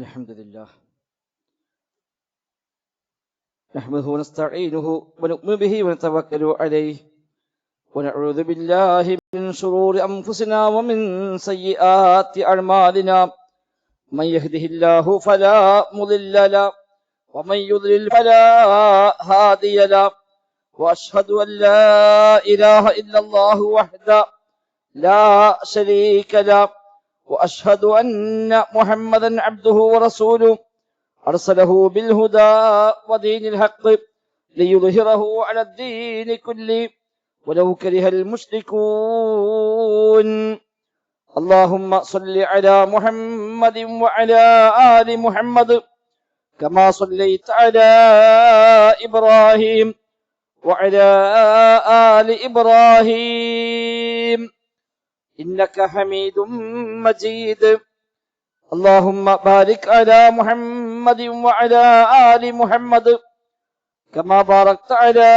الحمد لله نحمده ونستعينه ونؤمن به ونتوكل عليه ونعوذ بالله من شرور أنفسنا ومن سيئات أعمالنا من يهده الله فلا مضل له ومن يضلل فلا هادي له وأشهد أن لا إله إلا الله وحده لا شريك له وأشهد أن محمدا عبده ورسوله أرسله بالهدى ودين الحق ليظهره على الدين كله ولو كره المشركون اللهم صل على محمد وعلى آل محمد كما صليت على إبراهيم وعلى آل إبراهيم إنك حميد مجيد اللهم بارك على محمد وعلى آل محمد كما باركت على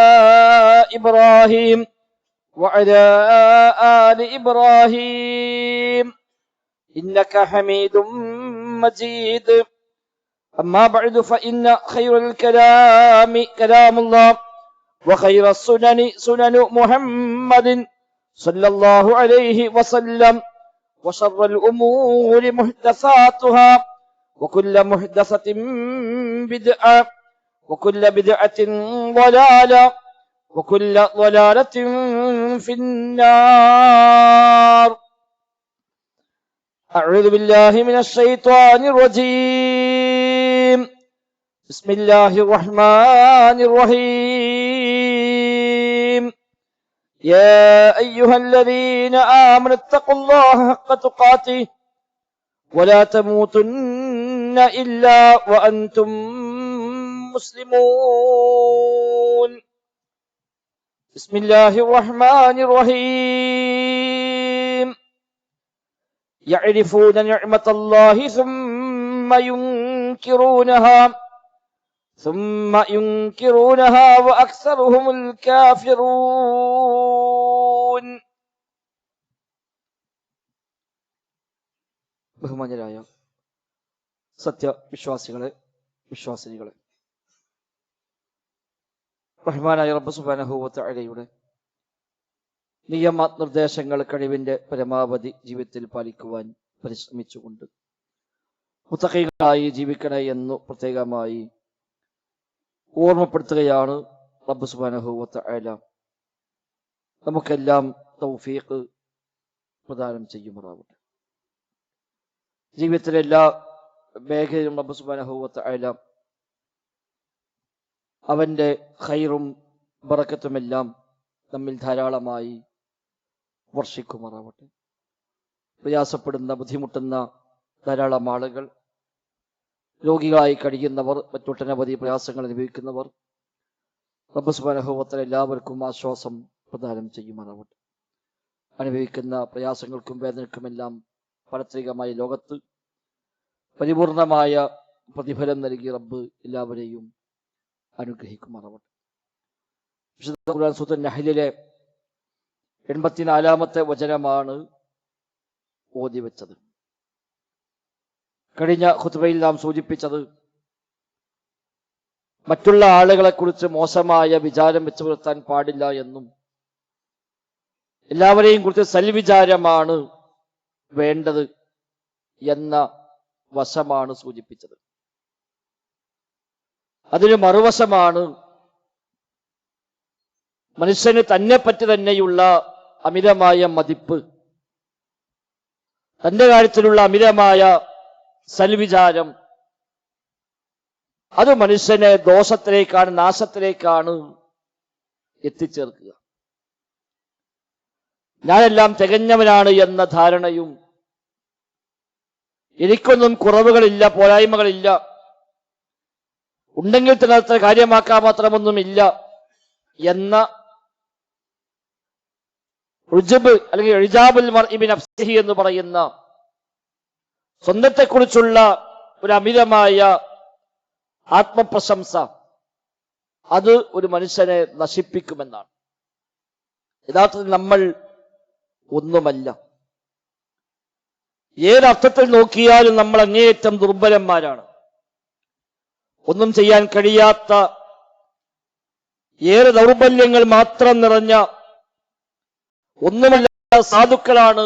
إبراهيم وعلى آل إبراهيم إنك حميد مجيد أما بعد فإن خير الكلام كلام الله وخير السنن سنن محمد صلى الله عليه وسلم وشر الأمور محدثاتها وكل محدثة بدعة وكل بدعة ضلالة وكل ضلالة في النار أعوذ بالله من الشيطان الرجيم بسم الله الرحمن الرحيم يا أيها الذين آمنوا اتقوا الله حق تقاته ولا تموتن إلا وأنتم مسلمون بسم الله الرحمن الرحيم يعرفون نعمة الله ثم ينكرونها وأكثرهم الكافرون. ബഹുമാന്യരായ സത്യവിശ്വാസികളെ, വിശ്വാസിനികളെ, റഹ്മാനായ റബ്ബ് സുബ്ഹാനഹു വ തആലയുടെ നിയമനിർദ്ദേശങ്ങൾ കഴിവിന്റെ പരമാവധി ജീവിതത്തിൽ പാലിക്കുവാൻ പരിശ്രമിച്ചുകൊണ്ട് മുത്തഖീകളായി ജീവിക്കണേ എന്ന് പ്രത്യേകമായി ഓർമ്മപ്പെടുത്തുകയാണ് റബ്ബ് സുബ്ഹാനഹു വ തആല നമുക്കെല്ലാം തൗഫീഖ് പ്രദാനം ചെയ്യുമാറാവട്ടെ. ജീവിതത്തിലെ എല്ലാ മേഖലയിലും റബ്ബ് സുബ്ഹാനഹു വ തആല അവന്റെ ഖൈറും ബറക്കത്തുമെല്ലാം നമ്മിൽ ധാരാളമായി വർഷിക്കുമാറാവട്ടെ. പ്രയാസപ്പെടുന്ന, ബുദ്ധിമുട്ടുന്ന ധാരാളം ആളുകൾ, രോഗികളായി കഴിയുന്നവർ, മറ്റൊട്ടനവധി പ്രയാസങ്ങൾ അനുഭവിക്കുന്നവർ, റബ്ബ് സുബ്ഹാനഹു വ തആല എല്ലാവർക്കും ആശ്വാസം പ്രദാനം ചെയ്യുമാറാവട്ടെ. അനുഭവിക്കുന്ന പ്രയാസങ്ങൾക്കും വേദനയ്ക്കുമെല്ലാം പാരത്രികമായ ലോകത്ത് പരിപൂർണമായ പ്രതിഫലം നൽകി റബ്ബ് എല്ലാവരെയും അനുഗ്രഹിക്കുമാറാവട്ടെ. വിശുദ്ധ ഖുർആൻ സൂറത്തുൽ നഹ്ലിലെ 84-ാമത്തെ വചനമാണ് ഓതി വെച്ചത്. കഴിഞ്ഞ ഖുത്ബയിൽ നാം സൂചിപ്പിച്ചത് മറ്റുള്ള ആളുകളെ കുറിച്ച് മോശമായ വിചാരം വെച്ചു പുലർത്താൻ പാടില്ല എന്നും എല്ലാവരെയും കുറിച്ച് സൽവിചാരമാണ് വേണ്ടത് എന്ന വശമാണ് സൂചിപ്പിച്ചത്. അതിന് മറുവശമാണ് മനുഷ്യന് തന്നെ പറ്റി തന്നെയുള്ള അമിതമായ മതിപ്പ്, തന്റെ കാര്യത്തിലുള്ള അമിതമായ സൽവിചാരം. അത് മനുഷ്യനെ ദോഷത്തിലേക്കാണ്, നാശത്തിലേക്കാണ് എത്തിച്ചേർക്കുക. ഞാനെല്ലാം തികഞ്ഞവനാണ് എന്ന ധാരണയും, എനിക്കൊന്നും കുറവുകളില്ല, പോരായ്മകളില്ല, ഉണ്ടെങ്കിൽ തന്നെ അത്ര കാര്യമാക്കാൻ മാത്രമൊന്നുമില്ല എന്ന ഉജ്ബ് അല്ലെങ്കിൽ ഇജാബുൽ മർഇ ബിനഫ്സിഹി എന്ന് പറയുന്ന സ്വന്തത്തെക്കുറിച്ചുള്ള ഒരു അമിതമായ ആത്മപ്രശംസ, അത് ഒരു മനുഷ്യനെ നശിപ്പിക്കുമെന്നാണ്. യഥാർത്ഥത്തിൽ നമ്മൾ ഒന്നുമല്ല. ഏതർത്ഥത്തിൽ നോക്കിയാലും നമ്മൾ അങ്ങേയറ്റം ദുർബലന്മാരാണ്. ഒന്നും ചെയ്യാൻ കഴിയാത്ത ഏറെ ദൗർബല്യങ്ങൾ മാത്രം നിറഞ്ഞ ഒന്നുമല്ലാത്ത സാധുക്കളാണ്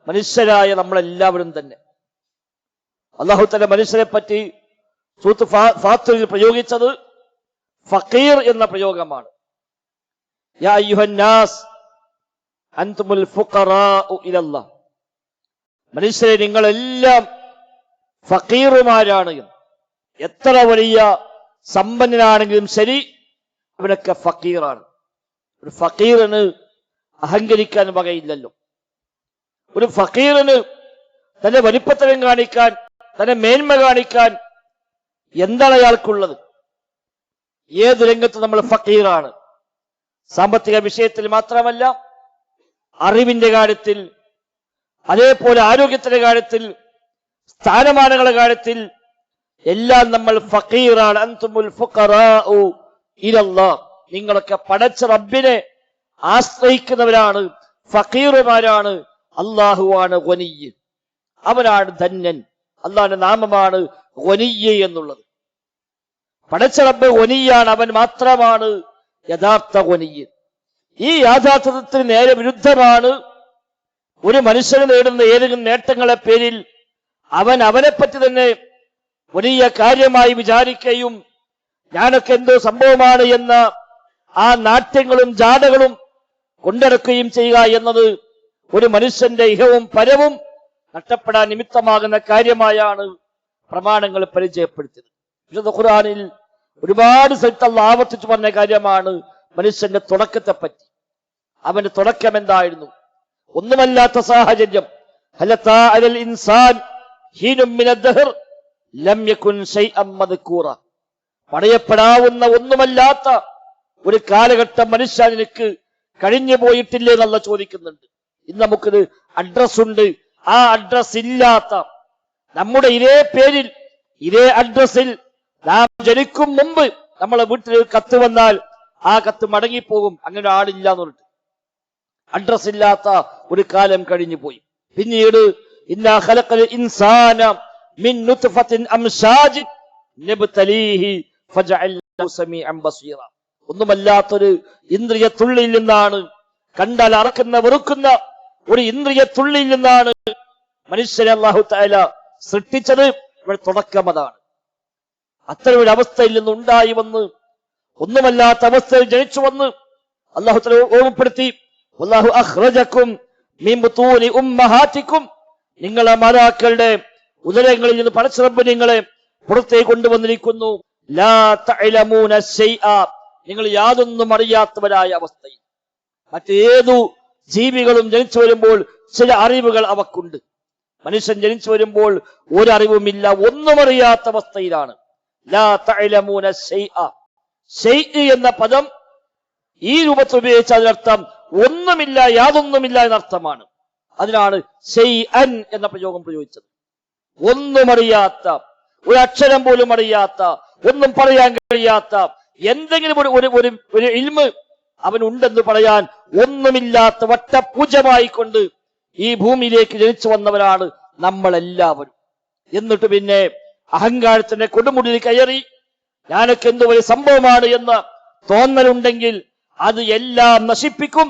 മനുഷ്യരായ നമ്മളെല്ലാവരും തന്നെ. അല്ലാഹു തആല മനുഷ്യരെ പറ്റി സൂറത്ത് ഫാത്തിറിൽ പ്രയോഗിച്ചത് ഫഖീർ എന്ന പ്രയോഗമാണ്. യാ അയ്യുഹന്നാസ് അൻതുമുൽ ഫുഖറാഉ ഇലല്ലാഹ്, മനുഷ്യരെ നിങ്ങളെല്ലാം ഫഖീറുമാരാണ്. എത്ര വലിയ സമ്പന്നനാണെങ്കിലും ശരി, അവനൊക്കെ ഫഖീറാണ്. ഒരു ഫഖീറിന് അഹങ്കരിക്കാൻ വകയില്ലല്ലോ. ഒരു ഫഖീറിന് തന്റെ വലിപ്പത്തരം കാണിക്കാൻ, തന്റെ മേന്മ കാണിക്കാൻ എന്താണ് അയാൾക്കുള്ളത്? ഏത് രംഗത്ത് നമ്മൾ ഫഖീറാണ്. സാമ്പത്തിക വിഷയത്തിൽ മാത്രമല്ല, അറിവിന്റെ കാര്യത്തിൽ, അതേപോലെ ആരോഗ്യത്തിന്റെ കാര്യത്തിൽ, സ്ഥാനമാനങ്ങളുടെ കാര്യത്തിൽ എല്ലാം നമ്മൾ ഫഖീറാണ്. അൻതുമുൽ ഫുഖറാഉ ഇലല്ലാഹ്, നിങ്ങളൊക്കെ പടച്ച റബ്ബിനെ ആശ്രയിക്കുന്നവരാണ്, ഫഖീറുമാരാണ്. അല്ലാഹുവാണ് ഗനിയ്യ്, അവനാണ് ധന്യൻ. അല്ലാഹുവിന്റെ നാമമാണ് ഗനിയ്യ് എന്നുള്ളത്. പടച്ച റബ്ബ് ഗനിയ്യാണ്, അവൻ മാത്രമാണ് യഥാർത്ഥ ഗനിയ്യ്. ഈ യാഥാർത്ഥ്യത്തിന് നേരെ വിരുദ്ധമാണ് ഒരു മനുഷ്യന് നേടുന്ന ഏതെങ്കിലും നേട്ടങ്ങളെ പേരിൽ അവൻ അവനെപ്പറ്റി തന്നെ വലിയ കാര്യമായി വിചാരിക്കുകയും ഞാനൊക്കെ എന്തോ സംഭവമാണ് എന്ന ആ നാട്യങ്ങളും ജാടകളും കൊണ്ടിറക്കുകയും ചെയ്യുക എന്നത് ഒരു മനുഷ്യന്റെ ഇഹവും പരവും നഷ്ടപ്പെടാൻ നിമിത്തമാകുന്ന കാര്യമായാണ് പ്രമാണങ്ങൾ പരിചയപ്പെടുത്തിയത്. വിശുദ്ധ ഖുർആനിൽ ഒരുപാട് സ്ഥലത്ത് അല്ലാഹു ആവർത്തിച്ചു പറഞ്ഞ കാര്യമാണ് മനുഷ്യന്റെ തുടക്കത്തെ പറ്റി. അവന്റെ തുടക്കം എന്തായിരുന്നു? ഒന്നുമല്ലാത്ത സാഹചര്യം. ഹലത്താ അലൽ ഇൻസാൻ ഹീനും മിനദ്ദഹർ ലം യകുൻ ശൈഅൻ മദ്കൂറ, പടയപ്പെടാവുന്ന ഒന്നുമല്ലാത്ത ഒരു കാലഘട്ടം മനുഷ്യനിക്ക് കഴിഞ്ഞു പോയിട്ടില്ലേ എന്നുള്ള ചോദിക്കുന്നുണ്ട്. ഇന്ന് നമുക്കൊരു അഡ്രസ് ഉണ്ട്. ആ അഡ്രസ് ഇല്ലാത്ത, നമ്മുടെ ഇതേ പേരിൽ ഇതേ അഡ്രസ്സിൽ നാം ജനിക്കും മുമ്പ് നമ്മളെ വീട്ടിൽ കത്ത് വന്നാൽ ആ കത്ത് മടങ്ങിപ്പോകും. അങ്ങനെ ആളില്ല എന്ന് പറഞ്ഞിട്ട് അഡ്രസ് ഇല്ലാത്ത ഒരു കാലം കഴിഞ്ഞു പോയി. പിന്നീട് ഇന്നാ ഖലഖൽ ഇൻസാന മിൻ നുത്ഫത്തിൻ അംശാജ് നബ്തലീഹി ഫജഅൽനാഹു സമീഅൻ ബസീറ, ഒന്നുമല്ലാത്തൊരു ഇന്ദ്രിയത്തുള്ളിൽ നിന്നാണ്, കണ്ടാൽ അറക്കുന്ന വെറുക്കുന്ന ഒരു ഇന്ദ്രിയത്തുള്ളിൽ നിന്നാണ് മനുഷ്യനെ അല്ലാഹു തആല സൃഷ്ടിച്ചത്. ഇവിടെ തുടക്കം അതാണ്. അത്തരം ഒരു അവസ്ഥയിൽ നിന്ന് ഉണ്ടായി വന്ന് ഒന്നുമല്ലാത്ത അവസ്ഥയിൽ ജനിച്ചു വന്ന് അല്ലാഹു തആല ഓർമ്മപ്പെടുത്തി, വല്ലാഹു അഖ്റജകും മിൻ ബുതൂനി ഉമ്മഹാതികും, നിങ്ങളെ മാതാക്കളുടെ ഉദരങ്ങളിൽ നിന്ന് പടച്ച റബ്ബ് നിങ്ങളെ പുറത്തേക്ക് കൊണ്ടുവന്നിരിക്കുന്നു. ലാ തഅലമൂന ശൈഅ, നിങ്ങൾ യാതൊന്നും അറിയാത്തവരായ അവസ്ഥയിൽ. മറ്റേതു ജീവികളും ജനിച്ചു വരുമ്പോൾ ചില അറിവുകൾ അവക്കുണ്ട്. മനുഷ്യൻ ജനിച്ചു വരുമ്പോൾ ഒരറിവുമില്ല, ഒന്നും അറിയാത്ത അവസ്ഥയിലാണ്. ലാ തഅലമൂന ശൈഅ, ശൈഅ എന്ന പദം ഈ രൂപത്തിൽ ഉപയോഗിച്ച അതിനർത്ഥം ഒന്നുമില്ല, യാതൊന്നുമില്ല എന്നർത്ഥമാണ്. അതിനാണ് ശൈഅൻ എന്ന പ്രയോഗം പ്രയോഗിച്ചത്. ഒന്നും അറിയാത്ത, ഒരു അക്ഷരം പോലും അറിയാത്ത, ഒന്നും പറയാൻ കഴിയാത്ത, എന്തെങ്കിലും ഒരു ഇൽമ് അവനുണ്ടെന്ന് പറയാൻ ഒന്നുമില്ലാത്ത വട്ടപൂജമായി കൊണ്ട് ഈ ഭൂമിയിലേക്ക് ജനിച്ചു വന്നവരാണ് നമ്മളെല്ലാവരും. എന്നിട്ട് പിന്നെ അഹങ്കാരത്തിന്റെ കൊടുമുടിയിൽ കയറി ഞാനൊക്കെ എന്തോ വലിയ സംഭവമാണ് എന്ന തോന്നലുണ്ടെങ്കിൽ അത് എല്ലാം നശിപ്പിക്കും.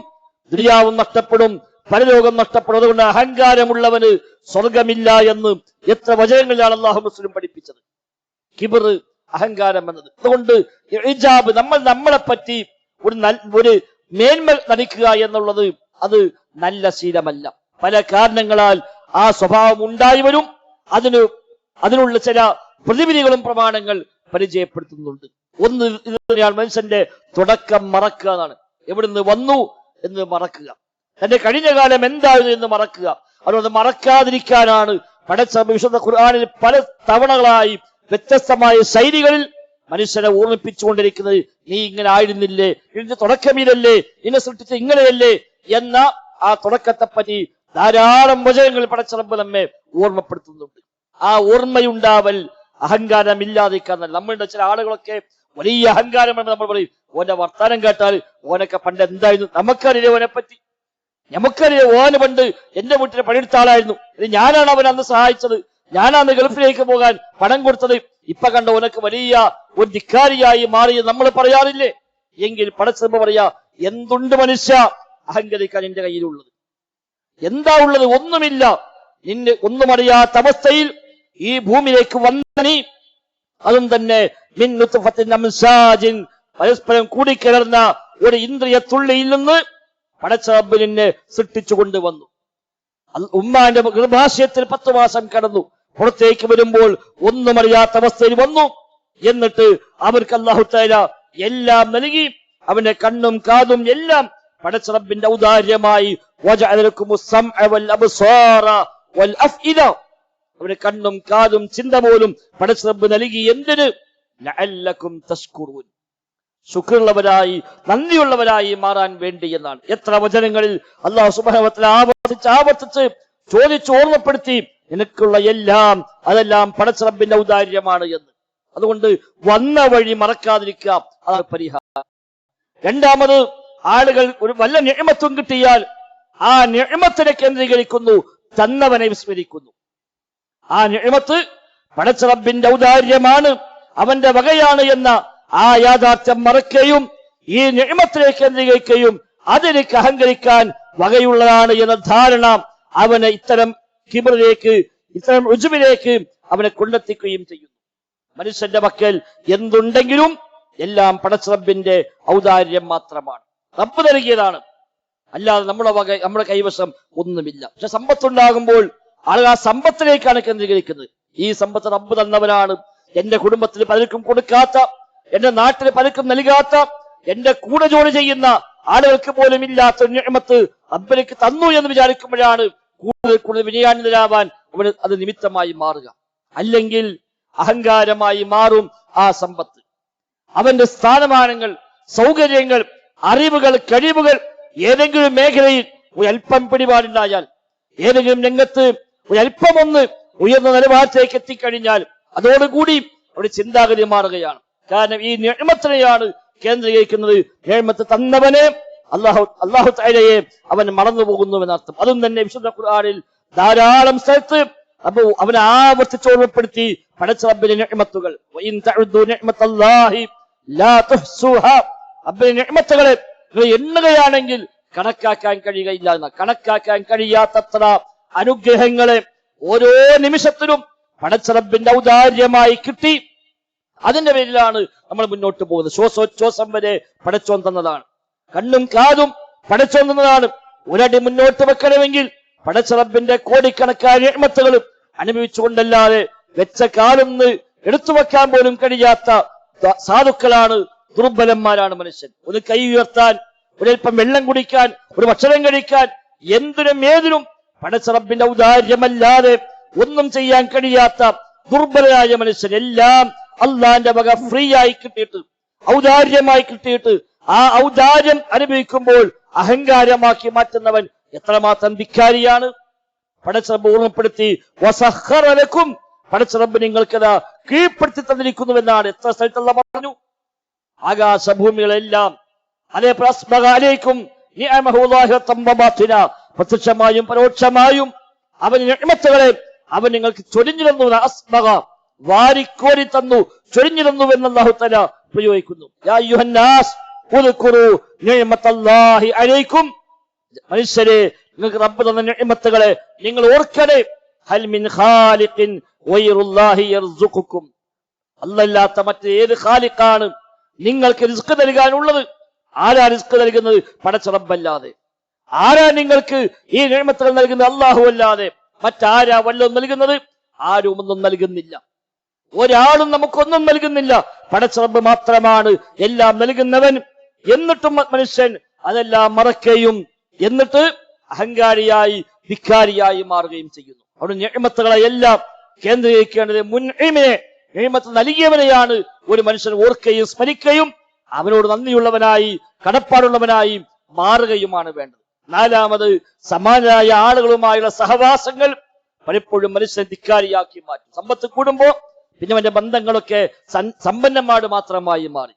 ദുനിയാവും നഷ്ടപ്പെടും, പരലോകം നഷ്ടപ്പെടും. അതുകൊണ്ട് അഹങ്കാരമുള്ളവന് സ്വർഗമില്ല എന്ന് എത്ര വചനങ്ങളിലാണ് അല്ലാഹു മുസ്ലിം പഠിപ്പിച്ചത്. കിബർ, അഹങ്കാരം എന്നത്. അതുകൊണ്ട് ഇജാബ്, നമ്മളെ പറ്റി ഒരു മേന്മ നടിക്കുക എന്നുള്ളത് അത് നല്ല ശീലമല്ല. പല കാരണങ്ങളാൽ ആ സ്വഭാവം ഉണ്ടായി വരും. അതിനുള്ള ചില പ്രതിവിധികളും പ്രമാണങ്ങൾ പരിചയപ്പെടുത്തുന്നുണ്ട്. ഒന്ന്, ഇതിനെയാണ് മനുഷ്യന്റെ തുടക്കം മറക്കുക എന്നാണ്. എവിടുന്ന് വന്നു എന്ന് മറക്കുക, തന്റെ കഴിഞ്ഞ കാലം എന്തായിരുന്നു എന്ന് മറക്കുക. അതുകൊണ്ട് മറക്കാതിരിക്കാനാണ് പടച്ച വിശുദ്ധ ഖുർആനിൽ പല തവണകളായി വ്യത്യസ്തമായ ശൈലികളിൽ മനുഷ്യനെ ഓർമ്മിപ്പിച്ചുകൊണ്ടിരിക്കുന്നത്. നീ ഇങ്ങനെ ആയിരുന്നില്ലേ, ഇതിന്റെ തുടക്കമില്ലല്ലേ, നിന്നെ സൃഷ്ടിച്ച ഇങ്ങനെയല്ലേ എന്ന ആ തുടക്കത്തെ പറ്റി ധാരാളം വചനങ്ങൾ പടച്ച റബ്ബ് നമ്മെ ഓർമ്മപ്പെടുത്തുന്നുണ്ട്. ആ ഓർമ്മയുണ്ടാവൽ അഹങ്കാരമില്ലാതിരിക്കാൻ. നമ്മളുടെ ചില ആളുകളൊക്കെ വലിയ അഹങ്കാരമാണ്. നമ്മൾ പറയും ഓന്റെ വർത്താനം കേട്ടാൽ ഓനൊക്കെ പണ്ട് എന്തായിരുന്നു, നമുക്കറിയില്ലേ ഓനെ പറ്റി. നമുക്കറിയാം ഓന് പണ്ട് എന്റെ വീട്ടിൽ പണിയെടുത്ത ആളായിരുന്നു, ഞാനാണ് അവൻ അന്ന് സഹായിച്ചത്, ഞാനാണ് ഗൾഫിലേക്ക് പോകാൻ പണം കൊടുത്തത്. ഇപ്പൊ കണ്ട ഓനക്ക് വലിയ ഒരു ധിക്കാരിയായി മാറി നമ്മൾ പറയാറില്ലേ? എങ്കിൽ പടച്ചറബ് പറയാ, എന്തുണ്ട് മനുഷ്യ അഹങ്കരിക്കാൻ എന്റെ കയ്യിലുള്ളത്? എന്താ ഉള്ളത്? ഒന്നുമില്ല. നിന്നെ ഒന്നും അറിയാത്ത അവസ്ഥയിൽ ഈ ഭൂമിയിലേക്ക് വന്ന നീ, അതും തന്നെ പരസ്പരം കൂടിക്കിടന്ന ഒരു ഇന്ദ്രിയ തുള്ളിയിൽ നിന്ന് പടച്ചറബ് നിന്നെ സൃഷ്ടിച്ചു കൊണ്ടുവന്നു. ഉമ്മാന്റെ ഗർഭാശയത്തിൽ 10 മാസം കടന്നു. പുറത്തേക്ക് വരുമ്പോൾ ഒന്നും അറിയാത്ത അവസ്ഥയിൽ വന്നു. എന്നിട്ട് അവർക്ക് അല്ലാഹു തആല എല്ലാം നൽകി. അവന്റെ കണ്ണും കാതും എല്ലാം പടച്ചറബിന്റെ ഔദാര്യമായി അവന്റെ കണ്ണും കാതും ചിന്ത പോലും പടച്ചറബ് നൽകി. എന്തിന്? ലഅല്ലക്കും തശ്കുറൂൻ, ശുക്റുള്ളവരായി നന്ദിയുള്ളവരായി മാറാൻ വേണ്ടി എന്നാണ്. എത്ര വചനങ്ങളിൽ അല്ലാഹു സുബ്ഹാനഹു വ തആല ആവർത്തിച്ച് ചോദിച്ച് ഓർമ്മപ്പെടുത്തി, നിനക്കുള്ള എല്ലാം അതെല്ലാം പടച്ചറബിന്റെ ഔദാര്യമാണ് എന്ന്. അതുകൊണ്ട് വന്ന വഴി മറക്കാതിരിക്കുക, അതാണ് പരിഹാരം. രണ്ടാമത്, ആളുകൾ ഒരു വല്ല നിഅമത്തും കിട്ടിയാൽ ആ നിഅമത്തിനെ കേന്ദ്രീകരിക്കുന്നു, തന്നവനെ വിസ്മരിക്കുന്നു. ആ നിഅമത്ത് പടച്ചറബിന്റെ ഔദാര്യമാണ്, അവന്റെ വകയാണ് എന്ന ആ യാഥാർത്ഥ്യം മറക്കുകയും ഈ നിഅമത്തിനെ കേന്ദ്രീകരിക്കുകയും അതിലേക്ക് അഹങ്കരിക്കാൻ വകയുള്ളതാണ് എന്ന ധാരണ അവനെ ഇത്തരം കിബറിലേക്ക്, ഇത്തരം ഉജ്ബിലേക്ക് അവനെ കൊണ്ടെത്തിക്കുകയും ചെയ്യുന്നു. മനുഷ്യന്റെ പക്കൽ എന്തുണ്ടെങ്കിലും എല്ലാം പടച്ചറബിന്റെ ഔദാര്യം മാത്രമാണ്, റബ്ബ് നൽകിയതാണ്, അല്ലാതെ നമ്മുടെ കൈവശം ഒന്നുമില്ല. പക്ഷെ സമ്പത്തുണ്ടാകുമ്പോൾ ആളുകൾ ആ സമ്പത്തിലേക്കാണ് കേന്ദ്രീകരിക്കുന്നത്. ഈ സമ്പത്ത് റബ്ബ് തന്നവനാണ്, എന്റെ കുടുംബത്തിൽ പലർക്കും കൊടുക്കാത്ത, എന്റെ നാട്ടിൽ പലർക്കും നൽകാത്ത, എന്റെ കൂടെ ജോലി ചെയ്യുന്ന ആളുകൾക്ക് പോലും ഇല്ലാത്ത നിഅമത്ത് റബ്ബിലേക്ക് തന്നു എന്ന് വിചാരിക്കുമ്പോഴാണ് കൂടുതൽ വിനയാന്വിതരാവാൻ അവന് അത് നിമിത്തമായി മാറുക. അല്ലെങ്കിൽ അഹങ്കാരമായി മാറും ആ സമ്പത്ത്. അവന്റെ സ്ഥാനമാനങ്ങൾ, സൗകര്യങ്ങൾ, അറിവുകൾ, കഴിവുകൾ ഏതെങ്കിലും മേഖലയിൽ ഒരൽപ്പം പിടിപാടുണ്ടായാൽ, ഏതെങ്കിലും രംഗത്ത് ഒരൽപ്പമൊന്ന് ഉയർന്ന നിലവാരത്തിലേക്ക് എത്തിക്കഴിഞ്ഞാൽ അതോടുകൂടി അവിടെ ചിന്താഗതി മാറുകയാണ്. കാരണം ഈ നിഅമത്തിനെയാണ് കേന്ദ്രീകരിക്കുന്നത്. നിഅമത്ത് തന്നവനെ അല്ലാഹു തആലയെ അവൻ മറന്നുപോകുന്നുവെന്നർത്ഥം. അതും തന്നെ വിശുദ്ധ ഖുർആനിൽ ധാരാളം സ്ഥലത്ത് അവനെ ആവർത്തിച്ച് ഓർമ്മപ്പെടുത്തി പടച്ചറബിന്റെ നിഅമത്തുകൾ. വഇൻ തഉദു നിഅമത്തല്ലാഹി ലാ തുഹ്സുഹാ, റബ്ബിന്റെ നിഅമത്തുകളെ എണ്ണുകയാണെങ്കിൽ കണക്കാക്കാൻ കഴിയുകയില്ല എന്ന. കണക്കാക്കാൻ കഴിയാത്തത്ര അനുഗ്രഹങ്ങളെ ഓരോ നിമിഷത്തിലും പടച്ചറബിന്റെ ഔദാര്യമായി കിട്ടി. അതിന്റെ പേരിലാണ് നമ്മൾ മുന്നോട്ട് പോകുന്നത്. ശ്വാസോച്ഛ്വാസം വരെ പടച്ചോൻ തന്നതാണ്, കണ്ണും കാതും പടച്ചോൻ തന്നതാണ്. ഒരടി മുന്നോട്ട് വെക്കണമെങ്കിൽ പടച്ചറബിന്റെ കോടിക്കണക്കായ നിഅമത്തുകൾ അനുഭവിച്ചുകൊണ്ടല്ലാതെ വെച്ച കാലൊന്ന് എടുത്തു വെക്കാൻ പോലും കഴിയാത്ത സാധുക്കളാണ്, ദുർബലന്മാരാണ് മനുഷ്യൻ. ഒന്ന് കൈ ഉയർത്താൻ, ഒരൽപ്പം വെള്ളം കുടിക്കാൻ, ഒരു ഭക്ഷണം കഴിക്കാൻ, എന്തിനും ഏതിനും പടച്ചറബിന്റെ ഔദാര്യമല്ലാതെ ഒന്നും ചെയ്യാൻ കഴിയാത്ത ദുർബലരായ മനുഷ്യൻ. എല്ലാം അള്ളാന്റെ വക ഫ്രീ ആയി കിട്ടിയിട്ട്, ഔദാര്യമായി കിട്ടിയിട്ട് ആ ഔദാര്യം അനുഭവിക്കുമ്പോൾ അഹങ്കാരമാക്കി മാറ്റുന്നവൻ എത്രമാത്രം ധിക്കാരിയാണ്. പടച്ചറബ് ഓർമ്മപ്പെടുത്തി, വസഖറ ലക്കും, പടച്ചറബ് നിങ്ങൾക്കതാ കീഴ്പ്പെടുത്തി തന്നിരിക്കുന്നുവെന്നാണ്. എത്ര സ്ഥലത്തുള്ള പറഞ്ഞു. ആകാശഭൂമികളെല്ലാം അതേക്കും പ്രത്യക്ഷമായും പരോക്ഷമായും അവന് നിഅമത്തുകളെ അവൻ നിങ്ങൾക്ക് ചൊരിഞ്ഞു തന്നു. അസ്ബഗ, വാരിക്കോരി തന്നു, ചൊരിഞ്ഞു തന്നു എന്ന് അല്ലാഹു തആല പ്രയോഗിക്കുന്നു. യാ അയ്യുഹന്നാസ് ഉദ്കുറു നിഅമത്തല്ലാഹി അലൈക്കും, മനുഷ്യരെ നിങ്ങൾക്ക് റബ്ബ് തന്ന നിഅമത്തുകളെ നിങ്ങൾ ഓർക്കണേ. ഹൽ മിൻ ഖാലിഖിൻ ഗൈറുല്ലാഹി യർസുഖുക്കും, അല്ലാഹുവല്ലാത്ത മറ്റേത് ഖാലിഖാണ് നിങ്ങൾക്ക് റിസ്ക് നൽകാനുള്ളത്? ആരാ റിസ്ക് നൽകുന്നത്? പടച്ച റബ്ബല്ലാതെ. ആരാ നിങ്ങൾക്ക് ഈ നിഅമത്തുകൾ നൽകുന്നത്? അല്ലാഹു അല്ലാതെ. മറ്റാരാ വല്ലതും നൽകുന്നത്? ആരും ഒന്നും നൽകുന്നില്ല. ഒരാളും നമുക്കൊന്നും നൽകുന്നില്ല. പടച്ച റബ്ബ് മാത്രമാണ് എല്ലാം നൽകുന്നവൻ. എന്നിട്ടും മനുഷ്യൻ അതെല്ലാം മറക്കുകയും എന്നിട്ട് അഹങ്കാരിയായി ധിക്കാരിയായി മാറുകയും ചെയ്യുന്നു. അവിടെ നിഅമത്തുകളെ എല്ലാം കേന്ദ്രീകരിക്കേണ്ടത് മുൻഇമിനെ, നിഅമത്ത് നൽകിയവനെയാണ് ഒരു മനുഷ്യൻ ഓർക്കുകയും സ്മരിക്കുകയും അവനോട് നന്ദിയുള്ളവനായി കടപ്പാടുള്ളവനായി മാറുകയുമാണ് വേണ്ടത്. നാലാമത്, സമാനരായ ആളുകളുമായുള്ള സഹവാസങ്ങൾ പലപ്പോഴും മനുഷ്യനെ ധിക്കാരിയാക്കി മാറ്റും. സമ്പത്ത് കൂടുമ്പോ പിന്നെ അവന്റെ ബന്ധങ്ങളൊക്കെ സമ്പന്നന്മാർ മാത്രമായി മാറി.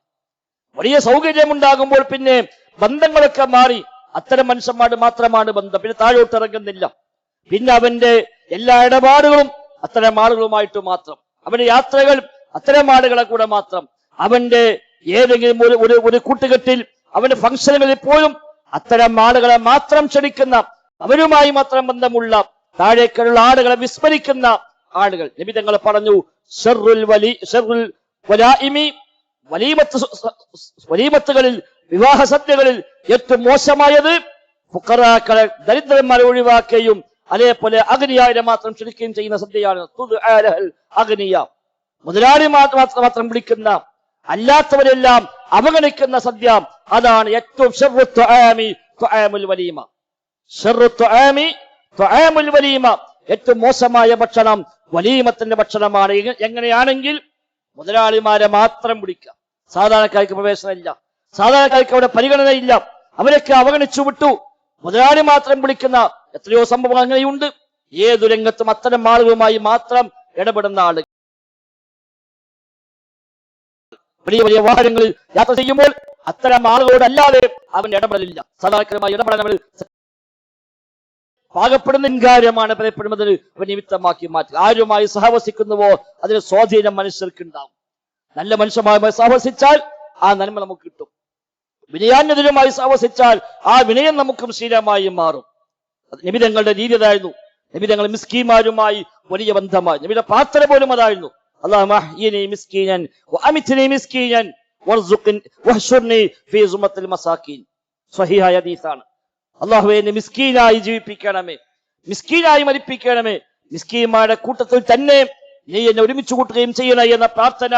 വലിയ സൗകര്യമുണ്ടാകുമ്പോൾ പിന്നെ ബന്ധങ്ങളൊക്കെ മാറി അത്തരം മനുഷ്യന്മാർ മാത്രമാണ് ബന്ധം. പിന്നെ താഴോട്ട് ഇറങ്ങുന്നില്ല. പിന്നെ അവന്റെ എല്ലാ ഇടപാടുകളും അത്തരം ആളുകളുമായിട്ട് മാത്രം. അവന്റെ യാത്രകൾ അത്തരം ആളുകളെ കൂടെ മാത്രം. അവന്റെ ഏതെങ്കിലും ഒരു കൂട്ടുകെട്ടിൽ അവന്റെ ഫംഗ്ഷനുകളിൽ പോലും അത്തരം ആളുകളെ മാത്രം ക്ഷണിക്കുന്ന, അവരുമായി മാത്രം ബന്ധമുള്ള, താഴേക്കുള്ള ആളുകളെ വിസ്മരിക്കുന്ന ആളുകൾ. നബി തങ്ങൾ പറഞ്ഞു, വലീമത്തുകളിൽ, വിവാഹ സദ്യകളിൽ ഏറ്റവും മോശമായത് ഫുഖറാക്കളെ, ദരിദ്രന്മാരെ ഒഴിവാക്കുകയും അതേപോലെ അഗ്നിയാരെ മാത്രം ക്ഷണിക്കുകയും ചെയ്യുന്ന സദ്യയാണ്. അഗ്നിയ, മുതലാളി മാത്രം വിളിക്കുന്ന, അല്ലാത്തവരെല്ലാം അവഗണിക്കുന്ന സദ്യ, അതാണ് ഏറ്റവും ഏറ്റവും മോശമായ ഭക്ഷണം വലീമത്തിന്റെ ഭക്ഷണമാണ്. എങ്ങനെയാണെങ്കിൽ മുതലാളിമാരെ മാത്രം വിളിക്കുക, സാധാരണക്കാർക്ക് പ്രവേശനമില്ല, സാധാരണക്കാർക്ക് അവിടെ പരിഗണനയില്ല, അവരൊക്കെ അവഗണിച്ചു വിട്ടു. മുതലാളി മാത്രം വിളിക്കുന്ന എത്രയോ സംഭവങ്ങൾ അങ്ങനെയുണ്ട്. ഏതു രംഗത്തും അത്തരം ആളുകളുമായി മാത്രം ഇടപെടുന്ന ആളുകൾ. വലിയ വലിയ വാഹനങ്ങളിൽ യാത്ര ചെയ്യുമ്പോൾ അത്തരം ആളുകളോടല്ലാതെ അവൻ ഇടപെടലില്ല. സാധാരണമായി ഇടപെടാൻ അവൻ പാകപ്പെടുന്ന കാര്യമാണ് പറയപ്പെടുന്നതിന് അവൻ നിമിത്തമാക്കി മാറ്റുക. ആരുമായി സഹവസിക്കുന്നുവോ അതിന് സ്വാധീനം മനുഷ്യർക്ക് ഉണ്ടാവും. നല്ല മനുഷ്യമായി സഹവസിച്ചാൽ ആ നന്മ നമുക്ക് കിട്ടും. വിനയാന്യതരുമായി സഹവസിച്ചാൽ ആ വിനയം നമുക്കും ശീലമായി മാറും. നബി തങ്ങളുടെ രീതി അതായിരുന്നു. നബി തങ്ങൾ മിസ്കീന്മാരുമായി വലിയ ബന്ധമായി. നബിയുടെ പ്രാർത്ഥന പോലും അതായിരുന്നു. അല്ലാഹുവേ, എന്നെ മിസ്കീനായി ജീവിപ്പിക്കണമേ, മിസ്കീനായി മരിപ്പിക്കണമേ. മിസ്കീന്മാരുടെ കൂട്ടത്തിൽ തന്നെ നീ എന്നെ ഒരുമിച്ച് കൂട്ടുകയും ചെയ്യണേ എന്ന പ്രാർത്ഥന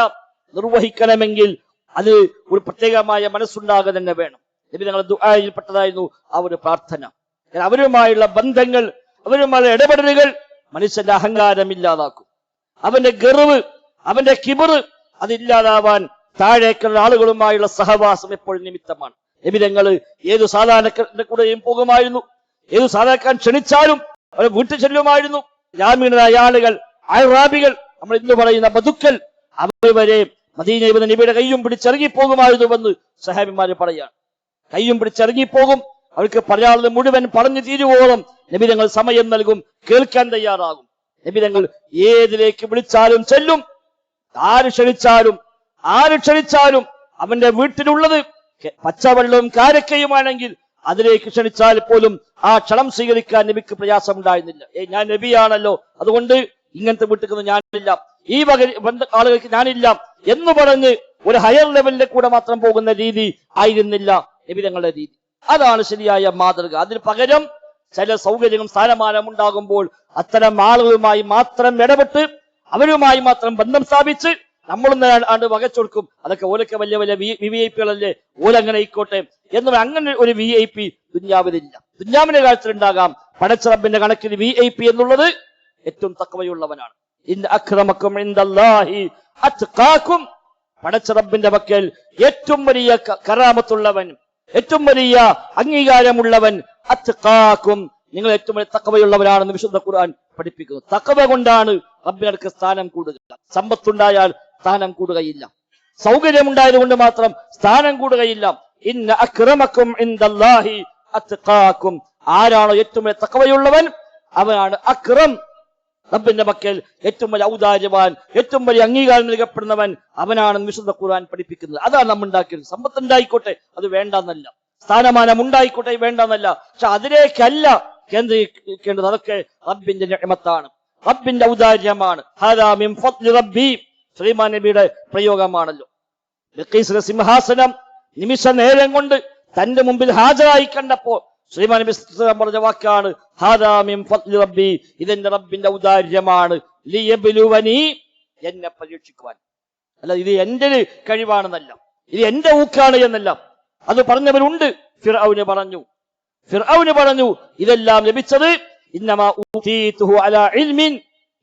നിർവഹിക്കണമെങ്കിൽ അത് ഒരു പ്രത്യേകമായ മനസ്സുണ്ടാകുക തന്നെ വേണം. നബി തങ്ങളുടെ ദുആയിൽപ്പെട്ടതായിരുന്നു ആ ഒരു പ്രാർത്ഥന. അവരുമായുള്ള ബന്ധങ്ങൾ, അവരുമായുള്ള ഇടപെടലുകൾ മനുഷ്യന്റെ അഹങ്കാരം ഇല്ലാതാക്കും. അവന്റെ ഗർവ്, അവന്റെ കിബറ് അതില്ലാതാവാൻ താഴേക്കുള്ള ആളുകളുമായുള്ള സഹവാസം എപ്പോഴും നിമിത്തമാണ്. നബി തങ്ങൾ ഏതു സാധാരണക്കാരന്റെ കൂടെയും പോകുമായിരുന്നു. ഏതു സാധാരണക്കാരൻ ക്ഷണിച്ചാലും അവരെ വീട്ടിൽ ചെല്ലുമായിരുന്നു. ഗ്രാമീണരായ ആളുകൾ, അയറാബികൾ, നമ്മൾ ഇന്ന് പറയുന്ന ബദുക്കൽ, അവർ വരെ മദീനയിൽ വന്ന് നബിയുടെ കയ്യും പിടിച്ചിറങ്ങിപ്പോകുമായിരുന്നുവെന്ന് സഹാബിമാര് പറയാണ്. കയ്യും പിടിച്ചിറങ്ങിപ്പോകും. അവർക്ക് പറയാനുള്ളത് മുഴുവൻ പറഞ്ഞു തീരുവോളം നബി തങ്ങൾ സമയം നൽകും, കേൾക്കാൻ തയ്യാറാകും. നബി തങ്ങൾ ഏതിലേക്ക് വിളിച്ചാലും ചെല്ലും. ആര് ക്ഷണിച്ചാലും അവന്റെ വീട്ടിലുള്ളത് പച്ചവെള്ളവും കാരക്കയുമാണെങ്കിൽ അതിലേക്ക് ക്ഷണിച്ചാൽ പോലും ആ ക്ഷണം സ്വീകരിക്കാൻ നബിക്ക് പ്രയാസം ഉണ്ടായിരുന്നില്ല. ഞാൻ നബിയാണല്ലോ, അതുകൊണ്ട് ഇങ്ങനത്തെ വീട്ടിൽ ഞാനില്ല, ഈ വക ആളുകൾക്ക് ഞാനില്ല എന്ന് പറഞ്ഞ് ഒരു ഹയർ ലെവലിലെ കൂടെ മാത്രം പോകുന്ന രീതി ആയിരുന്നില്ല നബി തങ്ങളുടെ രീതി. അതാണ് ശരിയായ മാതൃക. അതിന് പകരം ചില സൗകര്യവും സ്ഥാനമാനം ഉണ്ടാകുമ്പോൾ അത്തരം ആളുകളുമായി മാത്രം ഇടപെട്ട് അവരുമായി മാത്രം ബന്ധം സ്ഥാപിച്ച് നമ്മളൊന്ന് ആണ്ട് വകച്ചൊടുക്കും. അതൊക്കെ ഓലൊക്കെ വലിയ വലിയ VIP കളല്ലേ, ഓലങ്ങനെ ആയിക്കോട്ടെ എന്ന് അങ്ങനെ ഒരു VIP ദുന്യാവിലില്ല. ദുന്യാവിന്റെ കാര്യത്തിൽ ഉണ്ടാകാം. പടച്ച റബ്ബിന്റെ കണക്കിന് VIP എന്നുള്ളത് ഏറ്റവും തഖ്വയുള്ളവനാണ്. ഇന്ന അക്രമക്കും ഇൻദല്ലാഹി അത്ഖാക്കും. പടച്ച റബ്ബിന്റെ പക്കൽ ഏറ്റവും വലിയ കറാമത്തുള്ളവൻ, ഏറ്റവും വലിയ അംഗീകാരമുള്ളവൻ അത്ഖാക്കും, നിങ്ങൾ ഏറ്റവും വലിയ തഖ്വയുള്ളവരാണെന്ന് വിശുദ്ധ ഖുർആൻ പഠിപ്പിക്കുന്നു. തഖ്വ കൊണ്ടാണ് റബ്ബിനടുക്ക് സ്ഥാനം കൂടുക. സമ്പത്തുണ്ടായാൽ സ്ഥാനം കൂടുകയില്ല. സൗകര്യമുണ്ടായത് കൊണ്ട് മാത്രം സ്ഥാനം കൂടുകയില്ല. ഇന്ന അക്രമക്കും ഇൻദല്ലാഹി അത്ഖാക്കും. ആരാണോ ഏറ്റവും വലിയ തഖ്വയുള്ളവൻ അവനാണ് അക്രം. റബ്ബിന്റെ പക്കൽ ഏറ്റവും വലിയ ഔദാര്യവാൻ, ഏറ്റവും വലിയ അംഗീകാരം നൽകപ്പെടുന്നവൻ അവനാണെന്ന് വിശുദ്ധ ഖുർആൻ പഠിപ്പിക്കുന്നത്. അതാണ് നമ്മൾ ഉണ്ടാക്കിയത്. സമ്പത്ത് ഉണ്ടായിക്കോട്ടെ, അത് വേണ്ടെന്നല്ല. സ്ഥാനമാനം ഉണ്ടായിക്കോട്ടെ, വേണ്ടെന്നല്ല. പക്ഷെ അതിലേക്കല്ല കേന്ദ്രീകരിക്കേണ്ടത്. അതൊക്കെ റബ്ബിന്റെ നിഅമത്താണ്, റബ്ബിന്റെ ഔദാര്യമാണ്. ഹാദാ മിൻ ഫദ്ലി റബ്ബി, സുലൈമാൻ നബിയുടെ പ്രയോഗമാണല്ലോ. ബിൽഖീസിന്റെ സിംഹാസനം നിമിഷ നേരം കൊണ്ട് തന്റെ മുമ്പിൽ ഹാജരായി കണ്ടപ്പോൾ സുലൈമാൻ നബി പറഞ്ഞ വാക്കാണ് ഹാദാ മിൻ ഫദ്ലി റബ്ബി, ഇതെന്റെ റബ്ബിന്റെ ഔദാര്യമാണ്. ലിയബ്ലുവനി, എന്നെ പരീക്ഷിക്കുവാൻ. അല്ല, ഇത് എന്റെ കഴിവാണെന്നല്ല, ഇത് എന്റെ ഊക്കാണ് എന്നല്ല. അത് പറഞ്ഞവരുണ്ട്. ഫിർഔന് പറഞ്ഞു ഇതെല്ലാം ലഭിച്ചത് ഇന്നമാ ഊതീതുഹു അലാ ഇൽമിൻ,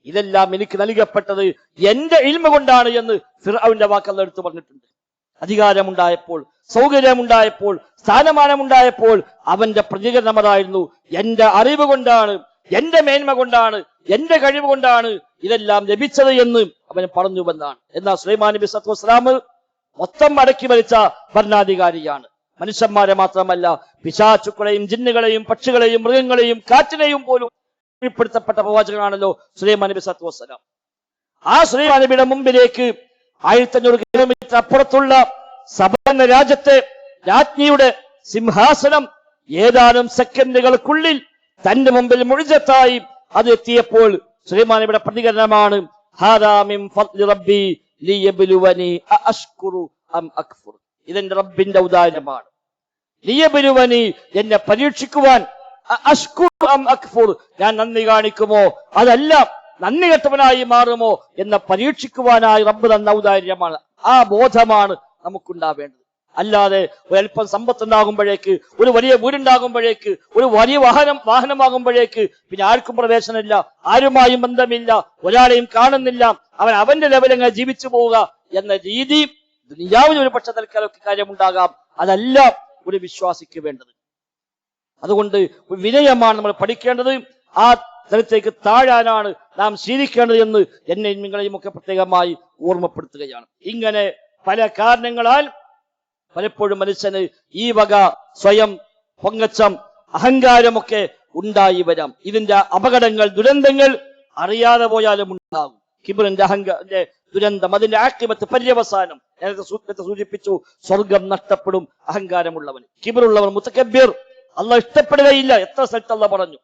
ഇതെല്ലാം എനിക്ക് നൽകപ്പെട്ടത് എന്റെ ഇൽമ കൊണ്ടാണ് എന്ന് ഫിർഔന്റെ വാക്കല്ല എടുത്തു പറഞ്ഞിട്ടുണ്ട്. അധികാരമുണ്ടായപ്പോൾ, സൗകര്യമുണ്ടായപ്പോൾ, സ്ഥാനമാനമുണ്ടായപ്പോൾ അവന്റെ പ്രതികരണം അതായിരുന്നു, എന്റെ അറിവ് കൊണ്ടാണ്, എന്റെ മേന്മ കൊണ്ടാണ്, എന്റെ കഴിവ് കൊണ്ടാണ് ഇതെല്ലാം ലഭിച്ചത് എന്ന് അവൻ പറഞ്ഞുവെന്നാണ്. എന്നാൽ സുലൈമാൻ നബി സ്വല്ലല്ലാഹു അലൈഹി വസല്ലം മൊത്തം അടക്കി ഭരിച്ച ഭരണാധികാരിയാണ്. മനുഷ്യന്മാരെ മാത്രമല്ല, പിശാചുക്കളെയും ജിന്നുകളെയും പക്ഷികളെയും മൃഗങ്ങളെയും കാറ്റിനെയും പോലും കീഴ്പ്പെടുത്തപ്പെട്ട പ്രവാചകനാണല്ലോ സുലൈമാൻ നബി സ്വല്ലല്ലാഹു അലൈഹി വസല്ലം. ആ സുലൈമാൻ നബിയുടെ മുമ്പിലേക്ക് 1500 കിലോമീറ്റർ അപ്പുറത്തുള്ള സബ എന്ന രാജ്യത്തെ രാജ്ഞിയുടെ സിംഹാസനം ഏതാനും സെക്കൻഡുകൾക്കുള്ളിൽ തന്റെ മുമ്പിൽ മുഴുജത്തായി അത് എത്തിയപ്പോൾ സുലൈമാൻ നബിയുടെ പ്രതികരണമാണ് ഹാദാ മിൻ ഫദ്ലി റബ്ബി ലിയബ്ലുവനി അഅശ്കുറു അം അക്ഫുർ. ഇതെന്റെ റബ്ബിന്റെ ഔദാര്യമാണ്. ലിയബ്ലുവനി, എന്നെ പരീക്ഷിക്കുവാൻ, അഅശ്കുറു അം അക്ഫുർ, ഞാൻ നന്ദി കാണിക്കുമോ അതല്ല നന്ദി കെട്ടവനായി മാറുമോ എന്ന പരീക്ഷിക്കുവാനായി റബ്ബ് തന്ന ഔദാര്യമാണ്. ആ ബോധമാണ് നമുക്കുണ്ടാവേണ്ടത്. അല്ലാതെ ഒരല്പം സമ്പത്തുണ്ടാകുമ്പോഴേക്ക്, ഒരു വലിയ വീടുണ്ടാകുമ്പോഴേക്ക്, ഒരു വലിയ വാഹനമാകുമ്പോഴേക്ക് പിന്നെ ആർക്കും പ്രവേശനമില്ല, ആരുമായും ബന്ധമില്ല, ഒരാളെയും കാണുന്നില്ല, അവൻ അവന്റെ ലെവലങ്ങൾ ജീവിച്ചു പോവുക എന്ന രീതി ദുനിയാവിൽ ഒരു പക്ഷെ തൽക്കാലമൊക്കെ കാര്യമുണ്ടാകാം. അതല്ല ഒരു വിശ്വാസിക്ക് വേണ്ടത്. അതുകൊണ്ട് വിനയമാണ് നമ്മൾ പഠിക്കേണ്ടത്. ആ തലത്തേക്ക് താഴാനാണ് നാം ശീലിക്കേണ്ടത് എന്ന് എന്നെയും നിങ്ങളെയും ഒക്കെ പ്രത്യേകമായി ഓർമ്മപ്പെടുത്തുകയാണ്. ഇങ്ങനെ പല കാരണങ്ങളാൽ പലപ്പോഴും മനുഷ്യന് ഈ വക സ്വയം പൊങ്ങച്ചം, അഹങ്കാരമൊക്കെ ഉണ്ടായി വരാം. ഇതിന്റെ അപകടങ്ങൾ, ദുരന്തങ്ങൾ അറിയാതെ പോയാലും ഉണ്ടാകും. കിബ്റിന്റെ അഹങ്കാരന്റെ ദുരന്തം, അതിന്റെ ആക്തിപത്ത്, പര്യവസാനം നേരത്തെ സൂചിപ്പിച്ചു, സ്വർഗം നഷ്ടപ്പെടും അഹങ്കാരമുള്ളവന്. കിബ്റുള്ളവൻ, മുതകബ്ബിർ, അള്ളാഹ് ഇഷ്ടപ്പെടുകയില്ല. എത്ര സ്ഥലത്ത് അള്ളാഹ് പറഞ്ഞു,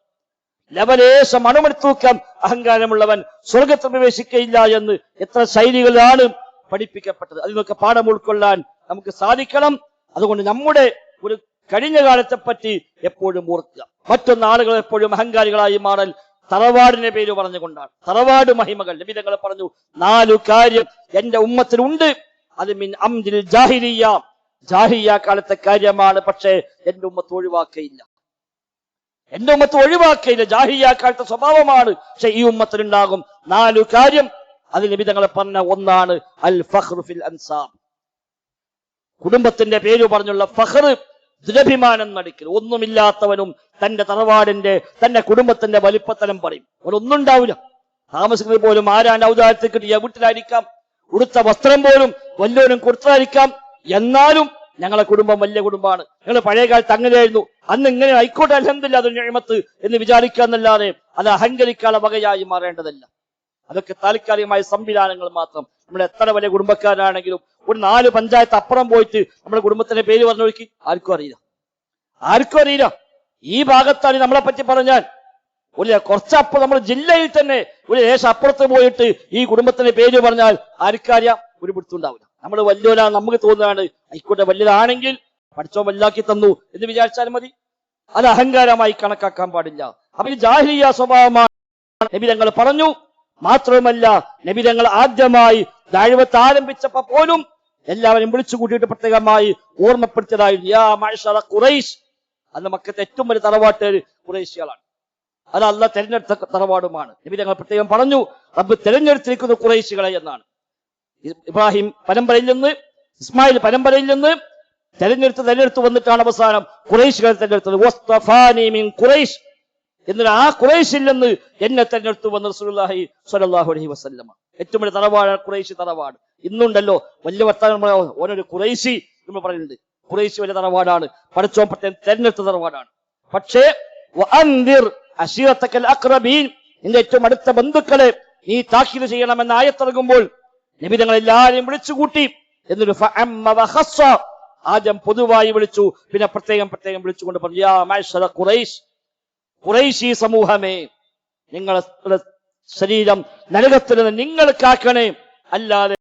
ലവലേശം അണുമണിത്തൂക്കം അഹങ്കാരമുള്ളവൻ സ്വർഗത്തിൽ പ്രവേശിക്കയില്ല എന്ന് എത്ര ശൈലികളാണ് പഠിപ്പിക്കപ്പെട്ടത്. അതിനൊക്കെ പാഠം ഉൾക്കൊള്ളാൻ നമുക്ക് സാധിക്കണം. അതുകൊണ്ട് നമ്മുടെ ഒരു കഴിഞ്ഞ കാലത്തെ പറ്റി എപ്പോഴും ഓർക്കുക. മറ്റൊന്ന്, ആളുകൾ എപ്പോഴും അഹങ്കാരികളായി മാറൽ തറവാടിന്റെ പേര് പറഞ്ഞുകൊണ്ടാണ്. തറവാട് മഹിമകൾ നബി തങ്ങൾ പറഞ്ഞു, 4 കാര്യം എന്റെ ഉമ്മത്തിനുണ്ട്. അത് മിൻ അംദിൽ ജാഹിലിയ്യ, ജാഹിലിയ്യ കാലത്തെ കാര്യമാണ്. പക്ഷേ എന്റെ ഉമ്മത്ത് ഒഴിവാക്കയില്ല. ജാഹിലിയ്യ കാലത്തെ സ്വഭാവമാണ്. പക്ഷെ ഈ ഉമ്മത്തിനുണ്ടാകും 4 കാര്യം. അതിൽ നബി തങ്ങൾ പറഞ്ഞ ഒന്നാണ് അൽ ഫഖ്റു ഫിൽ അൻസാബ്. കുടുംബത്തിന്റെ പേര് പറഞ്ഞുള്ള ഫഖ്ർ, ദുരഭിമാനം നടിക്കൽ. ഒന്നുമില്ലാത്തവനും തന്റെ തറവാടിന്റെ, തന്റെ കുടുംബത്തിന്റെ വലിപ്പത്തലം പറയും. അവനൊന്നും ഉണ്ടാവില്ല. താമസിക്കുന്നത് പോലും ആരാന്റെ ഔദാര്യത്തിൽ കിട്ടിയ വീട്ടിലായിരിക്കാം. ഉടുത്ത വസ്ത്രം പോലും വല്ലോനും കൊടുത്തതായിരിക്കാം. എന്നാലും ഞങ്ങളെ കുടുംബം വലിയ കുടുംബമാണ്, ഞങ്ങൾ പഴയ കാലത്ത് അങ്ങനെയായിരുന്നു, അന്ന് ഇങ്ങനെ ആയിക്കോട്ടെ, അൽഹംദുലില്ലാഹ് അതൊരു നിഅമത്ത് എന്ന് വിചാരിക്കാന്നല്ലാതെ അത് അഹങ്കരിക്കാനുള്ള വകയായി മാറേണ്ടതല്ല. അതൊക്കെ താൽക്കാലികമായ സംവിധാനങ്ങൾ മാത്രം. നമ്മൾ എത്ര വലിയ കുടുംബക്കാരാണെങ്കിലും ഒരു 4 പഞ്ചായത്ത് അപ്പുറം പോയിട്ട് നമ്മുടെ കുടുംബത്തിന്റെ പേര് പറഞ്ഞു നോക്കി, ആർക്കും അറിയില്ല. ഈ ഭാഗത്താണ് നമ്മളെ പറ്റി പറഞ്ഞാൽ ഒരു കുറച്ചപ്പുറം, നമ്മൾ ജില്ലയിൽ തന്നെ ഒരു ദേശം അപ്പുറത്ത് പോയിട്ട് ഈ കുടുംബത്തിന്റെ പേര് പറഞ്ഞാൽ ആർക്കറിയാം? ഒരു പിടുത്തുണ്ടാവില്ല. നമ്മൾ വലിയവരാ നമുക്ക് തോന്നുകയാണ്, ആയിക്കോട്ടെ വലിയതാണെങ്കിൽ പഠിച്ചോ വലുതാക്കി തന്നു എന്ന് വിചാരിച്ചാൽ മതി. അത് അഹങ്കാരമായി കണക്കാക്കാൻ പാടില്ല. അപ്പൊ ഈ ജാഹിലിയ്യ സ്വഭാവമാണ് നബി തങ്ങൾ പറഞ്ഞു. മാത്രവുമല്ല, നബി തങ്ങൾ ആദ്യമായി ദഅവത്ത് ആരംഭിച്ചപ്പോ പോലും എല്ലാവരും വിളിച്ചു കൂട്ടിയിട്ട് പ്രത്യേകമായി ഓർമ്മപ്പെടുത്തിയതായിരുന്നു, യാ മഅ്ശറ ഖുറൈശ്. അന്ന് മക്കത്തെ ഏറ്റവും വലിയ തറവാട്ട് ഖുറൈശികളാണ്. അത് അല്ലാഹ് തെരഞ്ഞെടുത്ത തറവാടുമാണ്. നബി തങ്ങൾ പ്രത്യേകം പറഞ്ഞു, റബ്ബ് തെരഞ്ഞെടുത്തിരിക്കുന്ന ഖുറൈശികളെ എന്നാണ്. ഇബ്രാഹിം പരമ്പരയിൽ നിന്ന്, ഇസ്മായിൽ പരമ്പരയിൽ നിന്ന് തെരഞ്ഞെടുത്ത് വന്നിട്ടാണ് അവസാനം ഖുറൈശികളെ തെരഞ്ഞെടുത്തത്. വസ്തഫാനി മിൻ ഖുറൈശ്, എന്നിട്ട് ആ ഖുറൈശിൽ നിന്ന് എന്നെ തെരഞ്ഞെടുത്തു വന്ന റസൂലുള്ളാഹി സ്വല്ലല്ലാഹു അലൈഹി വസല്ലം. ഏറ്റവും വലിയ തറവാട് ഖുറൈശി തറവാട്. ഇന്നുണ്ടല്ലോ വലിയ വർത്താനം, ഓനൊരു ഖുറൈശി നമ്മൾ പറയുന്നുണ്ട്. ഖുറൈശി വലിയ തറവാടാണ്, പടച്ചോൻ പ്രത്യേകം തെരഞ്ഞെടുത്ത തറവാടാണ്. പക്ഷേ വഅൻദിർ അശീറത്തക്കൽ അഖ്റബീൻ, നിന്റെ ഏറ്റവും അടുത്ത ബന്ധുക്കളെ നീ താക്കീത് ചെയ്യണമെന്ന ആയത്തിറങ്ങുമ്പോൾ നബി തങ്ങൾ എല്ലാവരെയും വിളിച്ചുകൂട്ടി. എന്നിട്ട് ഫഅമ്മ വഖസ്സ, ആദ്യം പൊതുവായി വിളിച്ചു, പിന്നെ പ്രത്യേകം വിളിച്ചുകൊണ്ട് പറഞ്ഞു, യാ മഅ്ശറ ഖുറൈശ്, ഖുറൈശി സമൂഹമേ, നിങ്ങളുടെ ശരീരം നരകത്തിൽ നിന്ന് നിങ്ങൾ കാക്കണേ, അല്ലാതെ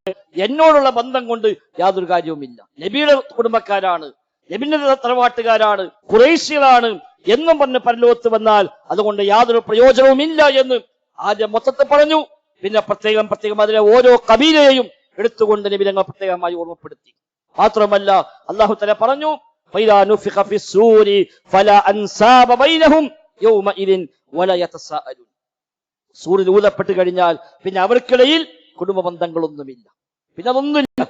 എന്നോടുള്ള ബന്ധം കൊണ്ട് യാതൊരു കാര്യവുമില്ല. നബിയുടെ കുടുംബക്കാരാണ്, നബിന്റെ തറവാട്ടുകാരാണ്, ഖുറൈശികളാണ് എന്നും പറഞ്ഞ് പരലോകത്ത് വന്നാൽ അതുകൊണ്ട് യാതൊരു പ്രയോജനവുമില്ല എന്ന് ആദ്യം മൊത്തത്തിൽ പറഞ്ഞു. പിന്നെ പ്രത്യേകം അതിലെ ഓരോ കബീലയെയും എടുത്തുകൊണ്ട് നബി തങ്ങൾ പ്രത്യേകമായി ഓർമ്മപ്പെടുത്തി. മാത്രമല്ല അല്ലാഹു തആല പറഞ്ഞു, ഫൈദാ നുഫിഖ ഫിസ്സൂരി ഫലാ അൻസാബ ബൈനഹും യൗമഇദിൻ വലാ യതസാഅലൂൻ. സൂറിൽ ഊതപ്പെട്ട് കഴിഞ്ഞാൽ പിന്നെ അവർക്കിടയിൽ കുടുംബ ബന്ധങ്ങളൊന്നുമില്ല, പിന്നെ അതൊന്നുമില്ല.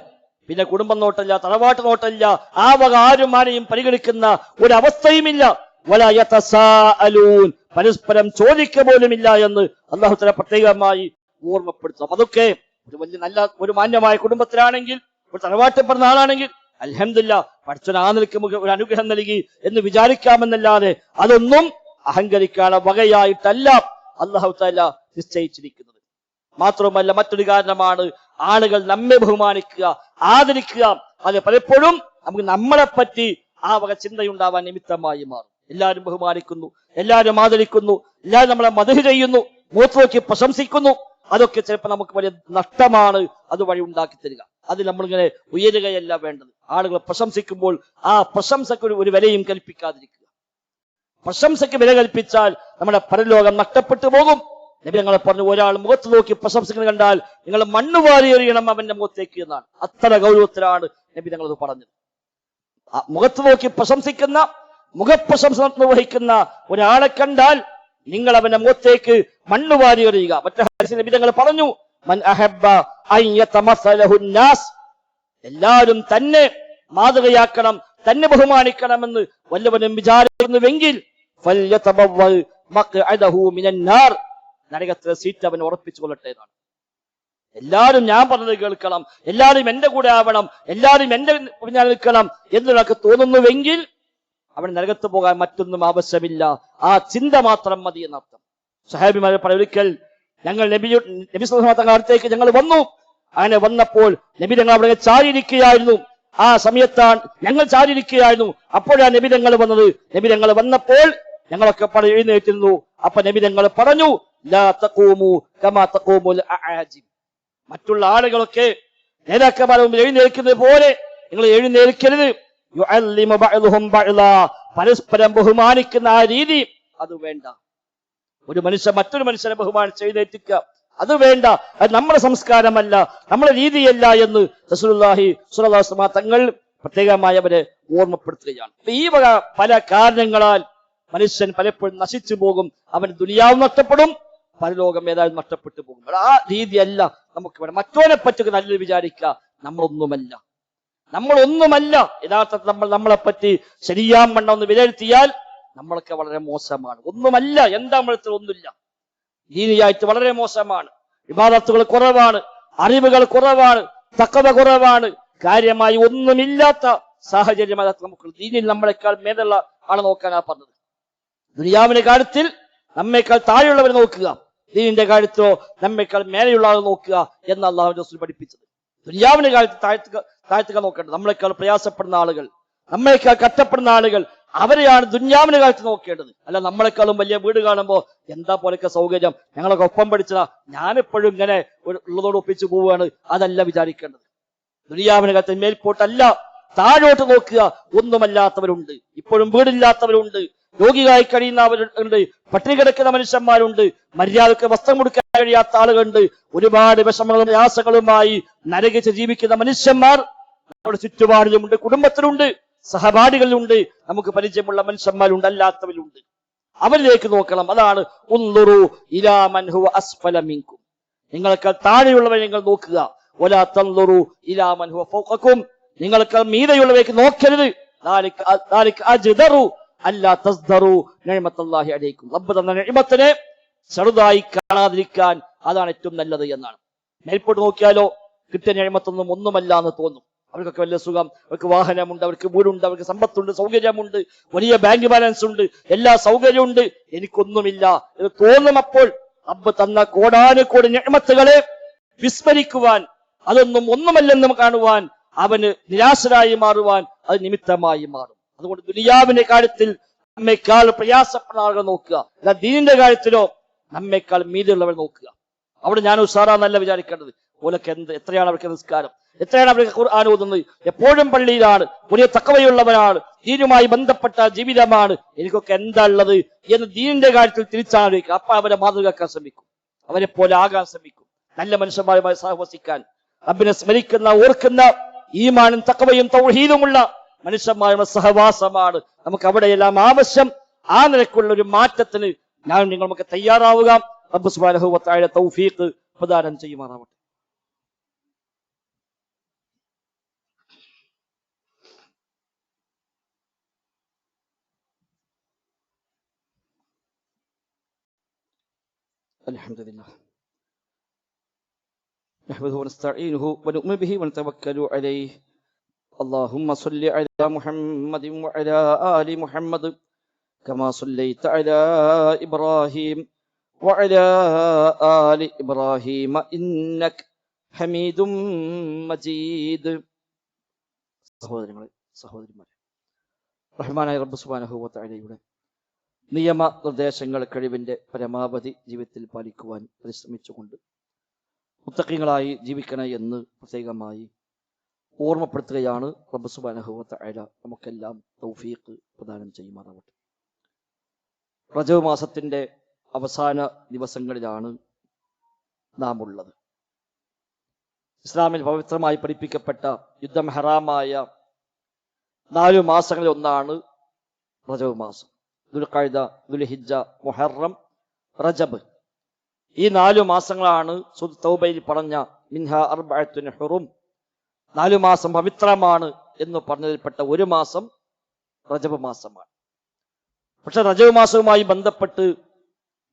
പിന്നെ കുടുംബം നോട്ടല്ല, തറവാട്ട് നോട്ടല്ല, ആ വക ആരും പരിഗണിക്കുന്ന ഒരവസ്ഥയുമില്ല. വലാ യതസാഅലൂൻ, പരസ്പരം ചോദിക്കുക പോലുമില്ല എന്ന് അല്ലാഹു തആല പ്രത്യേകമായി ഓർമ്മപ്പെടുത്തും. അതൊക്കെ ഒരു വലിയ നല്ല ഒരു മാന്യമായ കുടുംബത്തിലാണെങ്കിൽ, ഒരു തറവാട്ടിൽ പറഞ്ഞ ആളാണെങ്കിൽ അൽഹംദുലില്ലാ പഠിച്ചവൻ ആ നിലയ്ക്ക് നമുക്ക് ഒരു അനുഗ്രഹം നൽകി എന്ന് വിചാരിക്കാമെന്നല്ലാതെ അതൊന്നും അഹങ്കരിക്കാനുള്ള വകയായിട്ടല്ല അല്ലാഹു തആല നിശ്ചയിച്ചിരിക്കുന്നത്. മാത്രമല്ല മറ്റൊരു കാരണമാണ് ആളുകൾ നമ്മെ ബഹുമാനിക്കുക, ആദരിക്കുക. അത് പലപ്പോഴും നമുക്ക് നമ്മളെ പറ്റി ആ വക ചിന്തയുണ്ടാവാൻ നിമിത്തമായി മാറും. എല്ലാവരും ബഹുമാനിക്കുന്നു, എല്ലാവരും ആദരിക്കുന്നു, എല്ലാവരും നമ്മളെ മദ്ഹ് ചെയ്യുന്നു, മുഖത്ത് നോക്കി പ്രശംസിക്കുന്നു. അതൊക്കെ ചിലപ്പോൾ നമുക്ക് വലിയ നഷ്ടമാണ് അത് വഴി ഉണ്ടാക്കി തരിക. അതിൽ നമ്മളിങ്ങനെ ഉയരുകയല്ല വേണ്ടത്. ആളുകളെ പ്രശംസിക്കുമ്പോൾ ആ പ്രശംസക്ക് ഒരു വിലയും കൽപ്പിക്കാതിരിക്കുക. പ്രശംസയ്ക്ക് വില കൽപ്പിച്ചാൽ നമ്മുടെ പരലോകം നഷ്ടപ്പെട്ടു പോകും. നബി ഞങ്ങളെ പറഞ്ഞു, ഒരാൾ മുഖത്ത് നോക്കി പ്രശംസിക്കുന്നത് കണ്ടാൽ നിങ്ങൾ മണ്ണ് വാരി എറിയണം അവന്റെ മുഖത്തേക്ക് എന്നാണ്. അത്ര ഗൗരവത്തിലാണ് നബി ഞങ്ങളത് പറഞ്ഞത്. മുഖത്ത് നോക്കി പ്രശംസിക്കുന്ന, മുഖപ്രശംസ നിർവഹിക്കുന്ന ഒരാളെ കണ്ടാൽ നിങ്ങൾ അവന്റെ മുഖത്തേക്ക് മണ്ണ് വാരി എറിയുക. മറ്റേ ഹദീസിൽ നബി ഞങ്ങൾ പറഞ്ഞു, മൻ അഹബ്ബ അൻ യതമസലഹു നാസ്, എല്ലാവരും തന്നെ മാതൃകയാക്കണം, തന്നെ ബഹുമാനിക്കണമെന്ന് വല്ലവനും വിചാരിക്കുന്നുവെങ്കിൽ ഫൽയതബവ്വ മഖ്അദഹു മിനൻ നാർ, നരകത്തിലെ സീറ്റ് അവൻ ഉറപ്പിച്ചു കൊള്ളട്ടെ എന്നാണ്. എല്ലാവരും ഞാൻ പറഞ്ഞത് കേൾക്കണം, എല്ലാവരും എന്റെ കൂടെ ആവണം, എല്ലാവരും എന്റെ പിന്നാലെ നിൽക്കണം എന്നൊക്കെ തോന്നുന്നുവെങ്കിൽ അവൻ നരകത്ത് പോകാൻ മറ്റൊന്നും ആവശ്യമില്ല. ആ ചിന്ത മാത്രം മതി എന്നർത്ഥം. സഹാബിമാരെ പറയും, ഒരിക്കൽ ഞങ്ങൾ നബി സല്ലല്ലാഹു അലൈഹി വസല്ലം അടുത്തേക്ക് ഞങ്ങൾ വന്നു. അങ്ങനെ വന്നപ്പോൾ നബി ഞങ്ങൾ അവിടെ ചാരിയിരിക്കുകയായിരുന്നു. ആ സമയത്താണ് ഞങ്ങൾ ചാരിയിരിക്കുകയായിരുന്നു. അപ്പോഴാണ് നബി ഞങ്ങൾ വന്നത്. നബി ഞങ്ങൾ വന്നപ്പോൾ ഞങ്ങളൊക്കെ എഴുന്നേറ്റിരുന്നു. അപ്പൊ നബി ഞങ്ങൾ പറഞ്ഞു, ലാ തഖൂമു കമാ തഖൂമുൽ അആജിം, മറ്റുള്ള ആളുകളൊക്കെ നേതാക്കന്മാരും എഴുന്നേൽക്കുന്നത് പോലെ നിങ്ങൾ എഴുന്നേൽക്കരുത്. യുഅല്ലിമു ബഅ്ദുഹും ബഅ്ദാ, പരസ്പരം ബഹുമാനിക്കുന്ന ആ രീതി അത് വേണ്ട. ഒരു മനുഷ്യൻ മറ്റൊരു മനുഷ്യനെ ബഹുമാനിച്ച് എഴുന്നേൽക്കുക, അത് വേണ്ട. അത് നമ്മുടെ സംസ്കാരമല്ല, നമ്മുടെ രീതിയല്ല എന്ന് റസൂലുള്ളാഹി സ്വല്ലല്ലാഹു അലൈഹി വസല്ലം തങ്ങൾ പ്രത്യേകമായി അവരെ ഓർമ്മപ്പെടുത്തുകയാണ്. ഈ വക പല കാരണങ്ങളാൽ മനുഷ്യൻ പലപ്പോഴും നശിച്ചു പോകും. അവന് ദുനിയാവ് നഷ്ടപ്പെടും, പരലോകം ഏതായാലും നഷ്ടപ്പെട്ടു പോകും. ആ രീതിയല്ല നമുക്ക് വേണം. മറ്റോനെ പറ്റി നല്ലത് വിചാരിക്കുക, നമ്മളൊന്നുമല്ല. യഥാർത്ഥത്തിൽ നമ്മളെപ്പറ്റി ശരിയാവണ്ണം ഒന്ന് വിലയിരുത്തിയാൽ നമ്മളൊക്കെ വളരെ മോശമാണ്, ഒന്നുമല്ല. എന്താ നമ്മളത്തിൽ ഒന്നുമില്ല, ദീനിയായിട്ട് വളരെ മോശമാണ്, ഇബാദത്തുകൾ കുറവാണ്, അറിവുകൾ കുറവാണ്, തഖ്വ കുറവാണ്, കാര്യമായി ഒന്നുമില്ലാത്ത സാഹചര്യം. നമുക്ക് ദീനിൽ നമ്മളെക്കാൾ മേലുള്ള ആളെ നോക്കാനാ പറഞ്ഞത്. ദുനിയാവിന്റെ കാര്യത്തിൽ നമ്മേക്കാൾ താഴെയുള്ളവരെ നോക്കുക, ദീനിന്റെ കാര്യത്തിലോ നമ്മേക്കാൾ മേലെയുള്ള ആളെ നോക്കുക എന്ന് അല്ലാഹു റസൂൽ പഠിപ്പിച്ചത്. ദുനിയാവിന്റെ കാര്യത്തിൽ താഴ്ത്തുക നോക്കേണ്ടത്. നമ്മളെക്കാൾ പ്രയാസപ്പെടുന്ന ആളുകൾ, നമ്മളെക്കാൾ കഷ്ടപ്പെടുന്ന ആളുകൾ, അവരെയാണ് ദുനിയാവിന്റെ കാര്യത്തിൽ നോക്കേണ്ടത്. അല്ല നമ്മളെക്കാളും വലിയ വീട് കാണുമ്പോ എന്താ പോലൊക്കെ സൗകര്യം, ഞങ്ങളൊക്കെ ഒപ്പം പഠിച്ചതാ, ഞാനെപ്പോഴും ഇങ്ങനെ ഉള്ളതോട് ഒപ്പിച്ചു പോവുകയാണ്, അതല്ല വിചാരിക്കേണ്ടത്. ദുനിയാവിന്റെ കാര്യത്തിൽ മേൽപോട്ടല്ല, താഴോട്ട് നോക്കുക. ഒന്നുമല്ലാത്തവരുണ്ട്, ഇപ്പോഴും വീടില്ലാത്തവരുണ്ട്, രോഗികളായി കഴിയുന്നവരുണ്ട്, പട്ടിണി കിടക്കുന്ന മനുഷ്യന്മാരുണ്ട്, മര്യാദക്ക് വസ്ത്രം കൊടുക്കാൻ കഴിയാത്ത ആളുകളുണ്ട്, ഒരുപാട് വിഷമങ്ങളും പ്രയാസങ്ങളുമായി നരകിച്ച് ജീവിക്കുന്ന മനുഷ്യന്മാർ നമ്മുടെ ചുറ്റുപാടിലുമുണ്ട്, കുടുംബത്തിലുണ്ട്, സഹപാഠികളിലുണ്ട്, നമുക്ക് പരിചയമുള്ള മനുഷ്യന്മാരുണ്ട്, അല്ലാത്തവരുണ്ട്. അവരിലേക്ക് നോക്കണം. അതാണ് ഉൻദുറു ഇലാ മൻ ഹുവ അസ്ഫല മിൻകും, നിങ്ങളെക്കാൾ താഴെയുള്ളവരെ നിങ്ങൾ നോക്കുക. വലാ തൻദുറു ഇലാ മൻ ഹുവ ഫൗഖകും, നിങ്ങളെക്കാൾ മീതെയുള്ളവരേക്ക് നോക്കരുത്. ദാലിക അജ്ദറു അല്ലാ തസ്ദറു നിഅമത്തല്ലാഹി അലൈക്കും, റബ്ബ് തന്ന നിഅമത്തിനെ ചെറുതായി കാണാതിരിക്കാൻ അതാണ് ഏറ്റവും നല്ലത് എന്നാണ്. മേൽപോട്ട് നോക്കിയാലോ കിട്ടിയ നിഅമത്തൊന്നും ഒന്നുമല്ല എന്ന് തോന്നും. അവർക്കൊക്കെ വലിയ സുഖം, അവർക്ക് വാഹനമുണ്ട്, അവർക്ക് വീടുണ്ട്, അവർക്ക് സമ്പത്തുണ്ട്, സൗകര്യമുണ്ട്, വലിയ ബാങ്ക് ബാലൻസ് ഉണ്ട്, എല്ലാ സൗകര്യമുണ്ട്, എനിക്കൊന്നുമില്ല എന്ന് തോന്നും. അപ്പോൾ റബ്ബ് തന്ന കോടാനുകോടി നിഅമത്തുകളെ വിസ്മരിക്കുവാൻ, അതൊന്നും ഒന്നുമല്ലെന്ന് കാണുവാൻ, അവന് നിരാശരായി മാറുവാൻ അത് നിമിത്തമായി മാറും. അതുകൊണ്ട് ദുനിയാവിന്റെ കാര്യത്തിൽ നമ്മേക്കാൾ പ്രയാസപ്പെടുന്ന ആളുകൾ നോക്കുക, അല്ല ദീനിന്റെ കാര്യത്തിലോ നമ്മേക്കാൾ മീതിയുള്ളവർ നോക്കുക. അവിടെ ഞാൻ ഉഷാറാന്നല്ല വിചാരിക്കേണ്ടത്. ഓലൊക്കെ എത്രയാണ് അവർക്ക് നിസ്കാരം, എത്രയാണ് അവർക്ക് ഖുർആൻ ഓതുന്നത്, എപ്പോഴും പള്ളിയിലാണ്, വലിയ തഖ്വയുള്ളവരാണ്, ദീനുമായി ബന്ധപ്പെട്ട ജീവിതമാണ്, എനിക്കൊക്കെ എന്താ ഉള്ളത് എന്ന് ദീനിന്റെ കാര്യത്തിൽ തിരിച്ചാലോചിക്കുക. അപ്പൊ അവരെ മാതൃകയാക്കാൻ ശ്രമിക്കും, അവരെ പോലെ ആകാൻ ശ്രമിക്കും, നല്ല മനുഷ്യന്മാരുമായി സഹവസിക്കാൻ, റബ്ബിനെ സ്മരിക്കുന്ന, ഓർക്കുന്ന, ഈമാനും തഖ്വയും തൗഹീദുമുള്ള മനുഷ്യന്മാരുടെ സഹവാസമാണ് നമുക്ക് അവിടെയെല്ലാം ആവശ്യം. ആ നിലക്കുള്ള ഒരു മാറ്റത്തിന് ഞാൻ നിങ്ങൾ നമുക്ക് തയ്യാറാവുക. റബ്ബ് സുബ്ഹാനഹു വ തആല തൗഫീഖ് പ്രദാനം ചെയ്യുമാറാവട്ടെ. അൽഹംദുലില്ലാഹ് നഹ്മദുഹു വനസ്തഈനുഹു വനുഅ്മിനു ബിഹി വനതവക്കലു അലൈഹി اللهم صل على محمد وعلى آل محمد كما صليت على إبراهيم وعلى آل إبراهيم إنك حميد مجيد. സഹോദരന്മാരെ, റഹ്മാനായ റബ്ബ് സുബ്ഹാനഹു വ തആലയുടെ നിയമ നിർദ്ദേശങ്ങൾ കഴിവിന്റെ പരമാവധി ജീവിതത്തിൽ പാലിക്കുവാൻ പരിശ്രമിച്ചുകൊണ്ട് മുത്തഖീങ്ങളായി ജീവിക്കണേ എന്ന് പ്രത്യേകമായി ഓർമ്മപ്പെടുത്തുകയാണ്. റബ്ബ് സുബ്ഹാനഹു വ തആല നമുക്കെല്ലാം തൗഫീഖ് പ്രദാനം ചെയ്യുമാറാവട്ടെ. റജബ് മാസത്തിന്റെ അവസാന ദിവസങ്ങളിലാണ് നാം ഉള്ളത്. ഇസ്ലാമിൽ പവിത്രമായി പഠിപ്പിക്കപ്പെട്ട യുദ്ധം ഹറാമായ 4 മാസങ്ങളിൽ ഒന്നാണ് റജബ് മാസം. ദുൽഖഅദ, ദുൽഹിജ്ജ, മുഹറം, റജബ്. ഈ 4 മാസങ്ങളാണ് സൂറത്ത് തൗബയിൽ പറഞ്ഞ മിൻഹാ അർബഅത്തുൻ ഹുറും, 4 മാസം പവിത്രമാണ് എന്ന് പറഞ്ഞതിൽപ്പെട്ട ഒരു മാസം റജബ് മാസമാണ്. പക്ഷെ റജബ് മാസവുമായി ബന്ധപ്പെട്ട്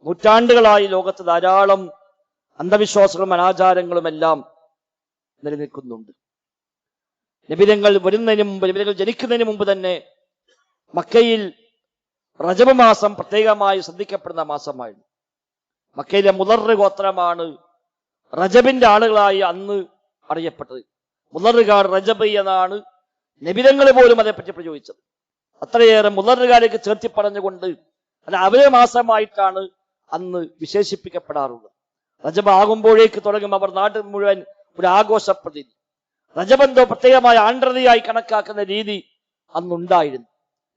നൂറ്റാണ്ടുകളായി ലോകത്ത് ധാരാളം അന്ധവിശ്വാസങ്ങളും അനാചാരങ്ങളുമെല്ലാം നിലനിൽക്കുന്നുണ്ട്. നബിതങ്ങൾ വരുന്നതിന് മുമ്പ്, നബിതങ്ങൾ ജനിക്കുന്നതിന് മുമ്പ് തന്നെ മക്കയിൽ റജബ് മാസം പ്രത്യേകമായി ശ്രദ്ധിക്കപ്പെടുന്ന മാസമായിരുന്നു. മക്കയിലെ മുദർ ഗോത്രമാണ് റജബിന്റെ ആളുകളായി അന്ന് അറിയപ്പെട്ടത്. മുദറുകാർ റജബ് എന്നാണ് നബിതങ്ങൾ പോലും അതേപ്പറ്റി പ്രയോഗിച്ചത്. അത്രയേറെ മുദറുകാരേക്ക് ചേർത്തി പറഞ്ഞുകൊണ്ട് അത് അവരെ മാസമായിട്ടാണ് അന്ന് വിശേഷിപ്പിക്കപ്പെടാറുള്ളത്. റജബ് ആകുമ്പോഴേക്ക് തുടങ്ങും അവർ നാട്ടിൽ മുഴുവൻ ഒരു ആഘോഷ പ്രതീതി. റജബ് എന്തോ പ്രത്യേകമായ ആണ്ടതിയായി കണക്കാക്കുന്ന രീതി അന്നുണ്ടായിരുന്നു.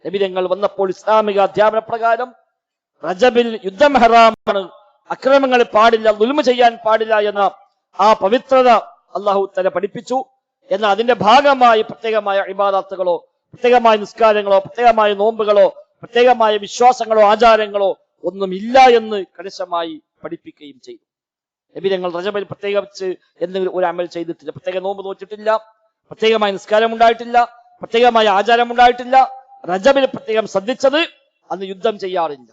നബിതങ്ങൾ വന്നപ്പോൾ ഇസ്ലാമിക അധ്യാപന പ്രകാരം റജബിൽ യുദ്ധം ഹറാമാണ്, അക്രമങ്ങൾ പാടില്ല, ദുൽമ ചെയ്യാൻ പാടില്ല എന്ന ആ പവിത്രത അല്ലാഹു തആല പഠിപ്പിച്ചു. എന്നാൽ അതിന്റെ ഭാഗമായി പ്രത്യേകമായ ഇബാദത്തുകളോ, പ്രത്യേകമായ നിസ്കാരങ്ങളോ, പ്രത്യേകമായ നോമ്പുകളോ, പ്രത്യേകമായ വിശ്വാസങ്ങളോ ആചാരങ്ങളോ ഒന്നുമില്ല എന്ന് കണിശമായി പഠിപ്പിക്കുകയും ചെയ്തു. നബിതങ്ങൾ റജബിൽ പ്രത്യേകിച്ച് എന്തെങ്കിലും ഒരു അമൽ ചെയ്തിട്ടില്ല. പ്രത്യേക നോമ്പ് നോറ്റിട്ടില്ല, പ്രത്യേകമായ നിസ്കാരം ഉണ്ടായിട്ടില്ല, പ്രത്യേകമായ ആചാരം ഉണ്ടായിട്ടില്ല. റജബിൽ പ്രത്യേകം ശ്രദ്ധിച്ചത് അന്ന് യുദ്ധം ചെയ്യാറില്ല.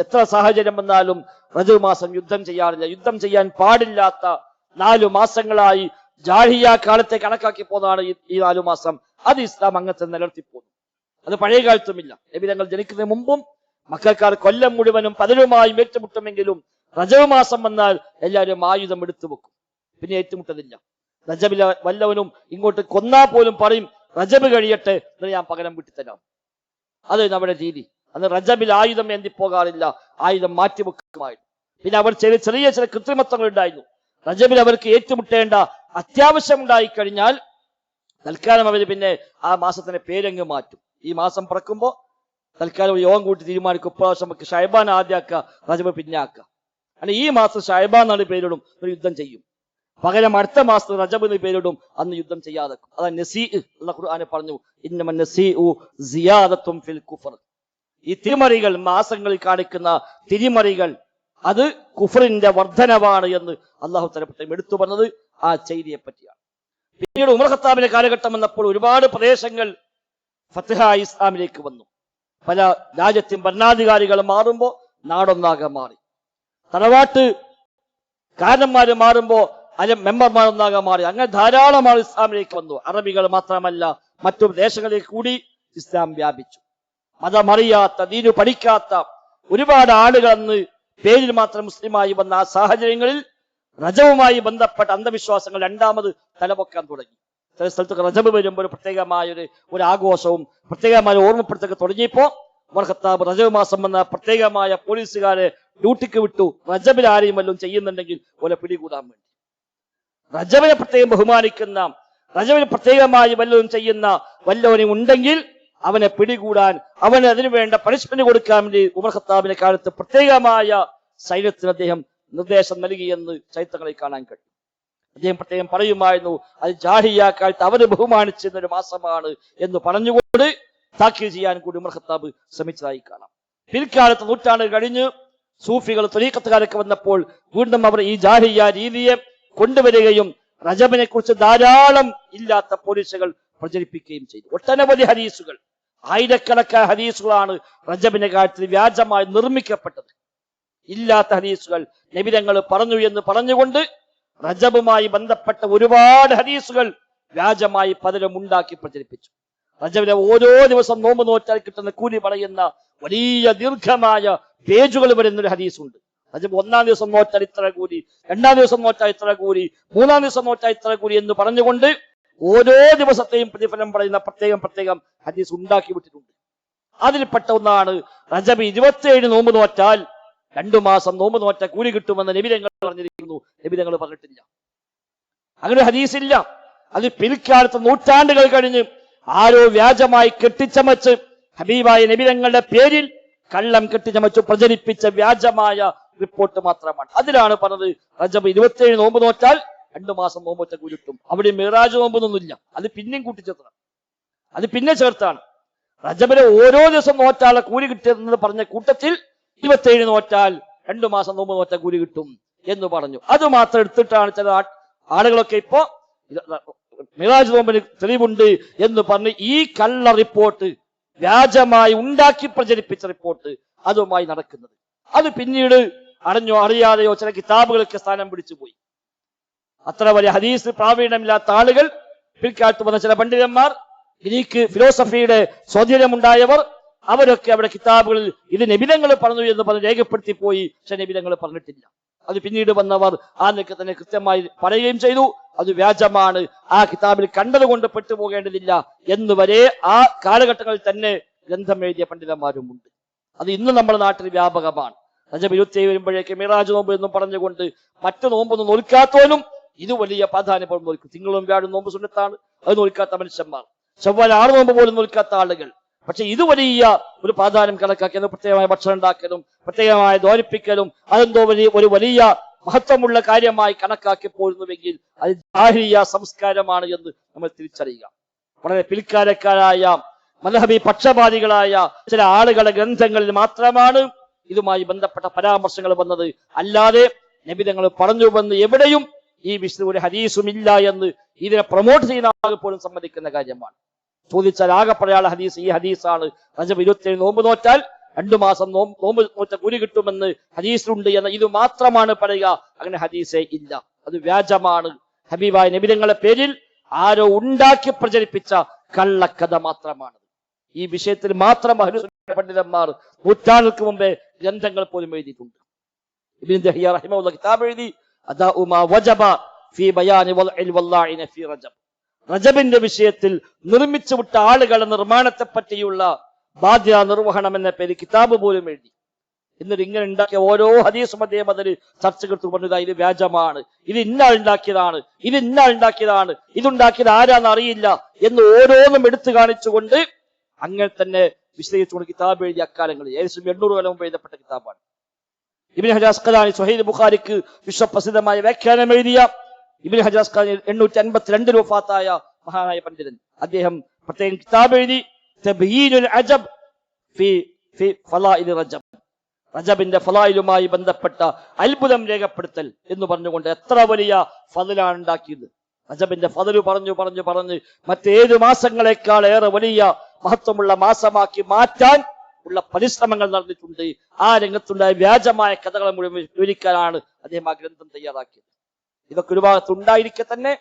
എത്ര സാഹചര്യം വന്നാലും റജബ് മാസം യുദ്ധം ചെയ്യാറില്ല. യുദ്ധം ചെയ്യാൻ പാടില്ലാത്ത 4 മാസങ്ങളായി ജാഹിലിയ്യ കാലത്തെ കണക്കാക്കി പോന്നതാണ് ഈ 4 മാസം. അത് ഇസ്ലാം അങ്ങനത്തെ നിലനിർത്തിപ്പോന്നു. അത് പഴയ കാലത്തുമില്ല. നബിതങ്ങൾ ജനിക്കുന്നതിന് മുമ്പും മക്കക്കാർ കൊല്ലം മുഴുവനും പതിരുമായും ഏറ്റുമുട്ടുമെങ്കിലും റജബ് മാസം വന്നാൽ എല്ലാവരും ആയുധം എടുത്തു വെക്കും, പിന്നെ ഏറ്റുമുട്ടതില്ല. റജബിലെ വല്ലവനും ഇങ്ങോട്ട് കൊന്നാ പോലും പറയും റജബ് കഴിയട്ടെ, എന്നിട്ട് ഞാൻ പകരം വിട്ടുതരാം. അത് നമ്മുടെ രീതി. അന്ന് റജബിൽ ആയുധം എന്തിപ്പോകാറില്ല, ആയുധം മാറ്റിവെക്കുമായിരുന്നു. പിന്നെ അവർ ചെറിയ ചില കൃത്രിമത്വങ്ങൾ ഉണ്ടായിരുന്നു. റജബിൽ അവർക്ക് ഏറ്റുമുട്ടേണ്ട അത്യാവശ്യം ഉണ്ടായി കഴിഞ്ഞാൽ തൽക്കാലം അവർ പിന്നെ ആ മാസത്തിന്റെ പേരങ്ങ് മാറ്റും. ഈ മാസം പിറക്കുമ്പോ തൽക്കാലം യോഗം കൂട്ടി തീരുമാനിക്കും, ഇപ്രാവശ്യം നമുക്ക് ഷഅബാൻ ആദ്യാക്കുക, റജബ് പിന്നാക്കുക. അല്ലെ ഈ മാസം ഷഅബാൻ എന്നാണ് പേരിടും, ഒരു യുദ്ധം ചെയ്യും. പകരം അടുത്ത മാസത്തിൽ റജബ് എന്ന് പേരിടും, അന്ന് യുദ്ധം ചെയ്യാതെ. അതാണ് നസീ. അല്ലാഹു ഖുർആനിൽ പറഞ്ഞു, ഇന്നമൻ നസീഉ സിയാദത്തുൻ ഫിൽ കുഫർ. ഈ തിരിമറികൾ, മാസങ്ങളിൽ കാണിക്കുന്ന തിരിമറികൾ, അത് കുഫറിന്റെ വർധനവാണ് എന്ന് അല്ലാഹു തആല പ്രത്യേകം എടുത്തു പറഞ്ഞത് ആ ചെയ്തിയെ പറ്റിയാണ്. പിന്നീട് ഉമർ ഖത്താബിന്റെ കാലഘട്ടം വന്നപ്പോൾ ഒരുപാട് പ്രദേശങ്ങൾ ഫത്ഹ ഇസ്ലാമിലേക്ക് വന്നു. പല രാജ്യത്തെയും ഭരണാധികാരികൾ മാറുമ്പോ നാടൊന്നാകെ മാറി. തറവാട്ട് കാരണന്മാര് മാറുമ്പോ മെമ്പർമാരൊന്നാകെ മാറി. അങ്ങനെ ധാരാളം ആൾ ഇസ്ലാമിലേക്ക് വന്നു. അറബികൾ മാത്രമല്ല, മറ്റു ദേശങ്ങളിലേക്ക് കൂടി ഇസ്ലാം വ്യാപിച്ചു. മതമറിയാത്ത, ദീനു പഠിക്കാത്ത ഒരുപാട് ആളുകൾ അന്ന് പേരിൽ മാത്രം മുസ്ലിമായി വന്ന ആ സാഹചര്യങ്ങളിൽ റജബുമായി ബന്ധപ്പെട്ട അന്ധവിശ്വാസങ്ങൾ രണ്ടാമത് തലപൊക്കാൻ തുടങ്ങി. ചില സ്ഥലത്തൊക്കെ റജബ് വരുമ്പോൾ പ്രത്യേകമായ ഒരു ആഘോഷവും പ്രത്യേകമായ ഓർമ്മപ്പെടുത്തൊക്കെ തുടങ്ങിയപ്പോ ഉമർ ഖത്താബ് റജബ് മാസം വന്ന പ്രത്യേകമായ പോലീസുകാരെ ഡ്യൂട്ടിക്ക് വിട്ടു. റജബിൽ ആരെയും വല്ലതും ചെയ്യുന്നുണ്ടെങ്കിൽ ഓലെ പിടികൂടാൻ വേണ്ടി. റജബിനെ പ്രത്യേകം ബഹുമാനിക്കുന്ന, റജബിന് പ്രത്യേകമായി വല്ലതും ചെയ്യുന്ന വല്ലവനും ഉണ്ടെങ്കിൽ അവനെ പിടികൂടാൻ, അവന് അതിനു വേണ്ട പണിഷ്മെന്റ് കൊടുക്കാൻ വേണ്ടി ഉമർ ഖത്താബിന്റെ കാലത്ത് പ്രത്യേകമായ സൈന്യത്തിന് അദ്ദേഹം നിർദ്ദേശം നൽകിയെന്ന് ചരിത്രങ്ങളിൽ കാണാൻ കഴിയും. അദ്ദേഹം പ്രത്യേകം പറയുമായിരുന്നു, അത് ജാഹിലിയ്യ കാലത്ത് അവര് ബഹുമാനിച്ചിരുന്ന ഒരു മാസമാണ് എന്ന് പറഞ്ഞുകൊണ്ട് താക്കീത് ചെയ്യാൻ കൂടി ഉമർ ഖത്താബ് ശ്രമിച്ചതായി കാണാം. പിൽക്കാലത്ത് നൂറ്റാണ്ട് കഴിഞ്ഞ് സൂഫികൾ, ത്വരീഖത്തുകാരൊക്കെ വന്നപ്പോൾ വീണ്ടും അവർ ഈ ജാഹിലിയ്യ രീതിയെ കൊണ്ടുവരികയും റജബിനെ കുറിച്ച് ധാരാളം ഇല്ലാത്ത പോലീസുകൾ പ്രചരിപ്പിക്കുകയും ചെയ്തു. ഒട്ടനവധി ഹദീസുകൾ, ആയിരക്കണക്കായ ഹദീസുകളാണ് റജബിന്റെ കാര്യത്തിൽ വ്യാജമായി നിർമ്മിക്കപ്പെട്ടത്. ഇല്ലാത്ത ഹദീസുകൾ നബി തങ്ങൾ പറഞ്ഞു എന്ന് പറഞ്ഞുകൊണ്ട് റജബുമായി ബന്ധപ്പെട്ട ഒരുപാട് ഹദീസുകൾ വ്യാജമായി പലരും ഉണ്ടാക്കി പ്രചരിപ്പിച്ചു. റജബിലെ ഓരോ ദിവസം നോമ്പ് നോറ്റാൽ കിട്ടുന്ന കൂലി പറയുന്ന വലിയ ദീർഘമായ പേജുകൾ വരുന്നൊരു ഹദീസുണ്ട്. റജബ് 1-ാം ദിവസം നോറ്റാൽ ഇത്ര കൂലി, 2-ാം ദിവസം നോറ്റാൽ ഇത്ര കൂലി, 3-ാം ദിവസം നോറ്റാൽ ഇത്ര കൂലി എന്ന് പറഞ്ഞുകൊണ്ട് ഓരോ ദിവസത്തെയും പ്രതിഫലം പറയുന്ന പ്രത്യേകം ഹദീസ് ഉണ്ടാക്കി വിട്ടിട്ടുണ്ട്. അതിൽപ്പെട്ട ഒന്നാണ് റജബ് 27 നോമ്പ് നോറ്റാൽ 2 മാസം നോമ്പ് നോറ്റാൽ കൂലി കിട്ടുമെന്ന് നബിതങ്ങൾ പറഞ്ഞിരിക്കുന്നു. നബിതങ്ങൾ പറഞ്ഞിട്ടില്ല, അങ്ങനെ ഹദീസില്ല. അത് പിൽക്കാലത്ത് നൂറ്റാണ്ടുകൾ കഴിഞ്ഞ് ആരോ വ്യാജമായി കെട്ടിച്ചമച്ച് ഹബീബായ നബിതങ്ങളുടെ പേരിൽ കള്ളം കെട്ടിച്ചമച്ചു പ്രചരിപ്പിച്ച വ്യാജമായ റിപ്പോർട്ട് മാത്രമാണ്. അതിലാണ് പറഞ്ഞത് റജബ് 27 നോമ്പ് നോറ്റാൽ 2 മാസം നോമ്പ് നോറ്റാൽ കൂലി കിട്ടും. അവിടെ മിറാജ് നോമ്പൊന്നുമില്ല, അത് പിന്നെയും കൂട്ടിച്ചേർത്താണ്, അത് പിന്നെ ചേർത്താണ്. റജബിലെ ഓരോ ദിവസം നോറ്റാൽ കൂലി കിട്ടുന്നത് പറഞ്ഞ കൂട്ടത്തിൽ 27 നോറ്റാൽ 2 മാസം നോമ്പ് നോറ്റാൽ കൂലി കിട്ടും എന്ന് പറഞ്ഞു. അത് മാത്രം എടുത്തിട്ടാണ് ചില ആളുകളൊക്കെ ഇപ്പോ മിറാജ് നോമ്പിന് തെളിവുണ്ട് എന്ന് പറഞ്ഞ് ഈ കള്ള റിപ്പോർട്ട്, വ്യാജമായി ഉണ്ടാക്കി പ്രചരിപ്പിച്ച റിപ്പോർട്ട് അതുമായി നടക്കുന്നത്. അത് പിന്നീട് അറിഞ്ഞോ അറിയാതെയോ ചില കിതാബുകളൊക്കെ സ്ഥാനം പിടിച്ചു പോയി. അത്ര വലിയ ഹദീസ് പ്രാവീണ്യമില്ലാത്ത ആളുകൾ, പിൽക്കാലത്ത് വന്ന ചില പണ്ഡിതന്മാർ, ഗ്രീക്ക് ഫിലോസഫിയുടെ സ്വാധീനമുണ്ടായവർ, അവരൊക്കെ അവിടെ കിതാബുകളിൽ ഇത് നബിതങ്ങൾ പറഞ്ഞു എന്ന് പറഞ്ഞ് രേഖപ്പെടുത്തി പോയി. പക്ഷെ നബിതങ്ങൾ പറഞ്ഞിട്ടില്ല. അത് പിന്നീട് വന്നവർ ആ നിലയ്ക്ക് തന്നെ കൃത്യമായി പറയുകയും ചെയ്തു, അത് വ്യാജമാണ്, ആ കിതാബിൽ കണ്ടതുകൊണ്ട് പെട്ടുപോകേണ്ടതില്ല എന്ന് വരെ ആ കാലഘട്ടങ്ങളിൽ തന്നെ ഗ്രന്ഥം എഴുതിയ പണ്ഡിതന്മാരുമുണ്ട്. അത് ഇന്ന് നമ്മുടെ നാട്ടിൽ വ്യാപകമാണ്. റജബ് 27 വരുമ്പോഴേക്ക് മിറാജ് നോമ്പ് എന്നും പറഞ്ഞുകൊണ്ട് മറ്റു നോമ്പൊന്നും നോൽക്കാത്തോനും ഇത് വലിയ പ്രാധാന്യപ്പെടും നോൽക്കും. തിങ്കളും വ്യാഴം നോമ്പ് സുന്നത്താണ്, അത് നോൽക്കാത്ത മനുഷ്യന്മാർ, ചൊവ്വാൽ 6 നോമ്പ് പോലും നോൽക്കാത്ത ആളുകൾ. പക്ഷെ ഇത് വലിയ ഒരു പ്രാധാന്യം കണക്കാക്കിയത് പ്രത്യേകമായ ഭക്ഷണം ഉണ്ടാക്കലും പ്രത്യേകമായ ദ്വാരിപ്പിക്കലും അതെന്തോ ഒരു വലിയ മഹത്വമുള്ള കാര്യമായി കണക്കാക്കി പോരുന്നുവെങ്കിൽ അത് ജാഹിലിയ്യ സംസ്കാരമാണ് എന്ന് നമ്മൾ തിരിച്ചറിയുക. വളരെ പിൽക്കാലക്കാരായ മദ്ഹബി പക്ഷപാതികളായ ചില ആളുകളുടെ ഗ്രന്ഥങ്ങളിൽ മാത്രമാണ് ഇതുമായി ബന്ധപ്പെട്ട പരാമർശങ്ങൾ വന്നത്. അല്ലാതെ നബിതങ്ങൾ പറഞ്ഞു വന്ന് എവിടെയും ഈ വിഷയത്തിൽ ഒരു ഹദീസും ഇല്ല എന്ന് ഇതിനെ പ്രൊമോട്ട് ചെയ്യുന്ന ആളുകൾ പോലും സമ്മതിക്കുന്ന കാര്യമാണ്. ചോദിച്ചാൽ ആകെ പറയാനുള്ള ഹദീസ് ഈ ഹദീസാണ്. റജബ് 27 നോമ്പ് നോറ്റാൽ 2 മാസം നോമ്പ് നോറ്റ കൂലി കിട്ടുമെന്ന് ഹദീസിലുണ്ട് എന്ന ഇത് മാത്രമാണ് പറയുക. അങ്ങനെ ഹദീസേ ഇല്ല, അത് വ്യാജമാണ്. ഹബീബായ നബിതങ്ങളുടെ പേരിൽ ആരോ ഉണ്ടാക്കി പ്രചരിപ്പിച്ച കള്ളക്കഥ മാത്രമാണ്. ഈ വിഷയത്തിൽ മാത്രം പണ്ഡിതന്മാർ നൂറ്റാണ്ടുകൾക്ക് മുമ്പേ ഗ്രന്ഥങ്ങൾ പോലും എഴുതിയിട്ടുണ്ട്. ഇബ്നു ദഹിയ റഹിമഹുല്ലാഹ് കിതാബ് എഴുതി അദാഉ മാ വജബ ഫീ ബയാനി വൽഇൽ വല്ലാഇന ഫീ റജബ്. റജബിന്റെ വിഷയത്തിൽ നിർമ്മിച്ചു വിട്ട ആളുകളുടെ നിർമ്മാണത്തെ പറ്റിയുള്ള ബാധ്യത നിർവഹണം എന്ന പേര് കിതാബ് പോലും എഴുതി. എന്നിട്ട് ഇങ്ങനെ ഉണ്ടാക്കിയ ഓരോ ഹദീസും അദ്ദേഹം അതിൽ ചർച്ചകൾക്ക് പറഞ്ഞത് ഇത് വ്യാജമാണ്, ഇത് ഇന്നാൾ ഉണ്ടാക്കിയതാണ്, ഇത് ഇന്നാൾ ഉണ്ടാക്കിയതാണ്, ഇതുണ്ടാക്കിയത് ആരാന്ന് അറിയില്ല എന്ന് ഓരോന്നും എടുത്തു കാണിച്ചുകൊണ്ട് അങ്ങനെ തന്നെ വിശദീകരിച്ചുകൊണ്ട് കിതാബ് എഴുതിയ അക്കാലങ്ങളിൽ ഏകദേശം 800 കൊല്ലം മുമ്പ് എഴുതപ്പെട്ട കിതാബാണ്. ഇബ്നു ഹജർ അസ്ഖലാനി സ്വഹീഹ് ബുഖാരിക്ക് വിശ്വപ്രസിദ്ധമായ വ്യാഖ്യാനം എഴുതിയ ഇബ്നു ഹജർ അസ്ഖലാനി 852 വഫാത്തായ മഹാനായ പണ്ഡിതൻ. അദ്ദേഹം പ്രത്യേകം കിതാബ് എഴുതി തബ്യീനുൽ അജബ് ഫീ ഫളാഇൽ റജബ്. റജബിന്റെ ഫളായിലുമായി ബന്ധപ്പെട്ട അത്ഭുതം രേഖപ്പെടുത്തൽ എന്ന് പറഞ്ഞുകൊണ്ട് എത്ര വലിയ ഫളലാണ് ഉണ്ടാക്കിയത്. റജബിന്റെ ഫളല് പറഞ്ഞു മറ്റേത് മാസങ്ങളെക്കാൾ ഏറെ വലിയ മഹത്വമുള്ള മാസമാക്കി മാറ്റാൻ ഉള്ള പരിശ്രമങ്ങൾ നടന്നിട്ടുണ്ട്. ആ രംഗത്തുണ്ടായ വ്യാജമായ കഥകളെ മുഴുവൻ വിവരിക്കാനാണ് അദ്ദേഹം ആ ഗ്രന്ഥം തയ്യാറാക്കിയത്. ഇതൊക്കെ ഒരു ഭാഗത്ത് ഉണ്ടായിരിക്കെ തന്നെ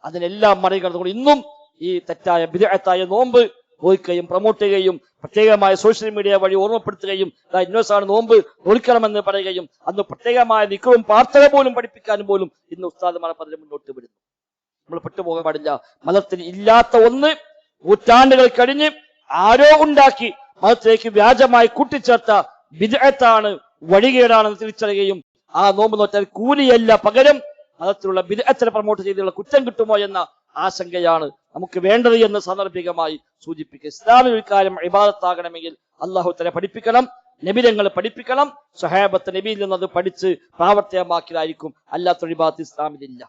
അതിനെല്ലാം മറികടന്നുകൊണ്ട് ഇന്നും ഈ തെറ്റായ ബിദ്അത്തായ നോമ്പ് നോക്കുകയും പ്രൊമോട്ട് ചെയ്യുകയും പ്രത്യേകമായ സോഷ്യൽ മീഡിയ വഴി ഓർമ്മപ്പെടുത്തുകയും ഇന്നോസാണ് നോമ്പ് നോൽക്കണമെന്ന് പറയുകയും അന്ന് പ്രത്യേകമായ നിക്കവും പ്രാർത്ഥന പോലും പഠിപ്പിക്കാനും പോലും ഇന്ന് ഉസ്താദുമാർ പലരും മുന്നോട്ട് വരുന്നു. നമ്മൾ പെട്ടുപോകാൻ പാടില്ല. മതത്തിൽ ഇല്ലാത്ത ഒന്ന് നൂറ്റാണ്ടുകൾ കഴിഞ്ഞ് ആരോ ഉണ്ടാക്കി മതത്തിലേക്ക് വ്യാജമായി കൂട്ടിച്ചേർത്ത ബിദ്അത്താണ്, വഴികേടാണെന്ന് തിരിച്ചറിയുകയും ആ നോമ്പ് നോറ്റാൽ കൂലിയല്ല പകരം മതത്തിലുള്ള ബിദ്അത്തിനെ പ്രൊമോട്ട് ചെയ്തുള്ള കുറ്റം കിട്ടുമോ എന്ന ആശങ്കയാണ് നമുക്ക് വേണ്ടത് എന്ന് സാന്ദർഭികമായി സൂചിപ്പിക്കുക. ഇസ്ലാമിൽ ഒരു കാര്യം ഇബാദത്താകണമെങ്കിൽ അല്ലാഹു തആല പഠിപ്പിക്കണം, നബിതങ്ങൾ പഠിപ്പിക്കണം, സ്വഹാബത്ത് നബിയിൽ നിന്ന് അത് പഠിച്ച് പ്രാവർത്തികമാക്കിയതായിരിക്കും. അല്ലാത്തൊരു ഇബാദത്ത് ഇസ്ലാമിലില്ല.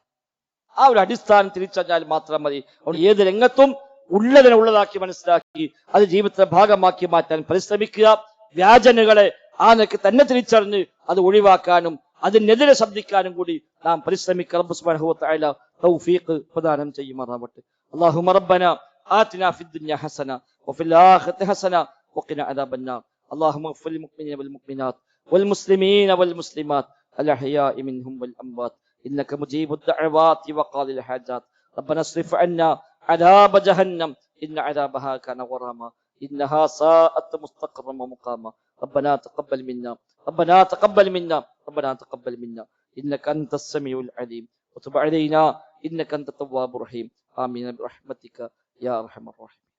ആ ഒരു അടിസ്ഥാനം തിരിച്ചറിഞ്ഞാൽ മാത്രം മതി. അതുകൊണ്ട് ഏത് രംഗത്തും ഉള്ളതിനെ ഉള്ളതാക്കി മനസ്സിലാക്കി അത് ജീവിതത്തിന്റെ ഭാഗമാക്കി മാറ്റാൻ പരിശ്രമിക്കുക. വ്യാജനുകളെ ആ നിലയ്ക്ക് തന്നെ തിരിച്ചറിഞ്ഞ് അത് ഒഴിവാക്കാനും അതിനെതിരെ ശബ്ദിക്കാനും കൂടി നാം പരിശ്രമിക്കുക. റബ്ബ് സുബ്ഹാനഹു വ തആല തൗഫീഖ് പ്രദാനം ചെയ്യുമാറാവട്ടെ. അല്ലാഹുമ്മ റബ്ബനാ ആതിനാ ഫിദ്ദുനിയ ഹസന വഫിൽ ആഖിറതി ഹസന വഖിനാ അദാബന്നാർ. അല്ലാഹുമ്മ ഇഗ്ഫിർ ലിൽ മുഅ്മിനീന വൽ മുഅ്മിനാത്ത് വൽ മുസ്ലിമീന വൽ മുസ്ലിമാത്ത് അൽ അഹ്യാഇ മിൻഹും വൽ അംവാത്ത് ഇന്നക മുജീബുദ് ദഅവാതി വഖാദിൽ ഹാജാത്ത്. റബ്ബനാ അസ്രിഫ് അന്നാ عذاب جهنم إن عذابها كان غراما إنها ساءت مستقرا ومقاما ربنا تقبل منا ربنا تقبل منا ربنا تقبل منا إنك أنت السميع العليم وتب علينا إنك أنت التواب الرحيم آمين برحمتك يا أرحم الراحمين.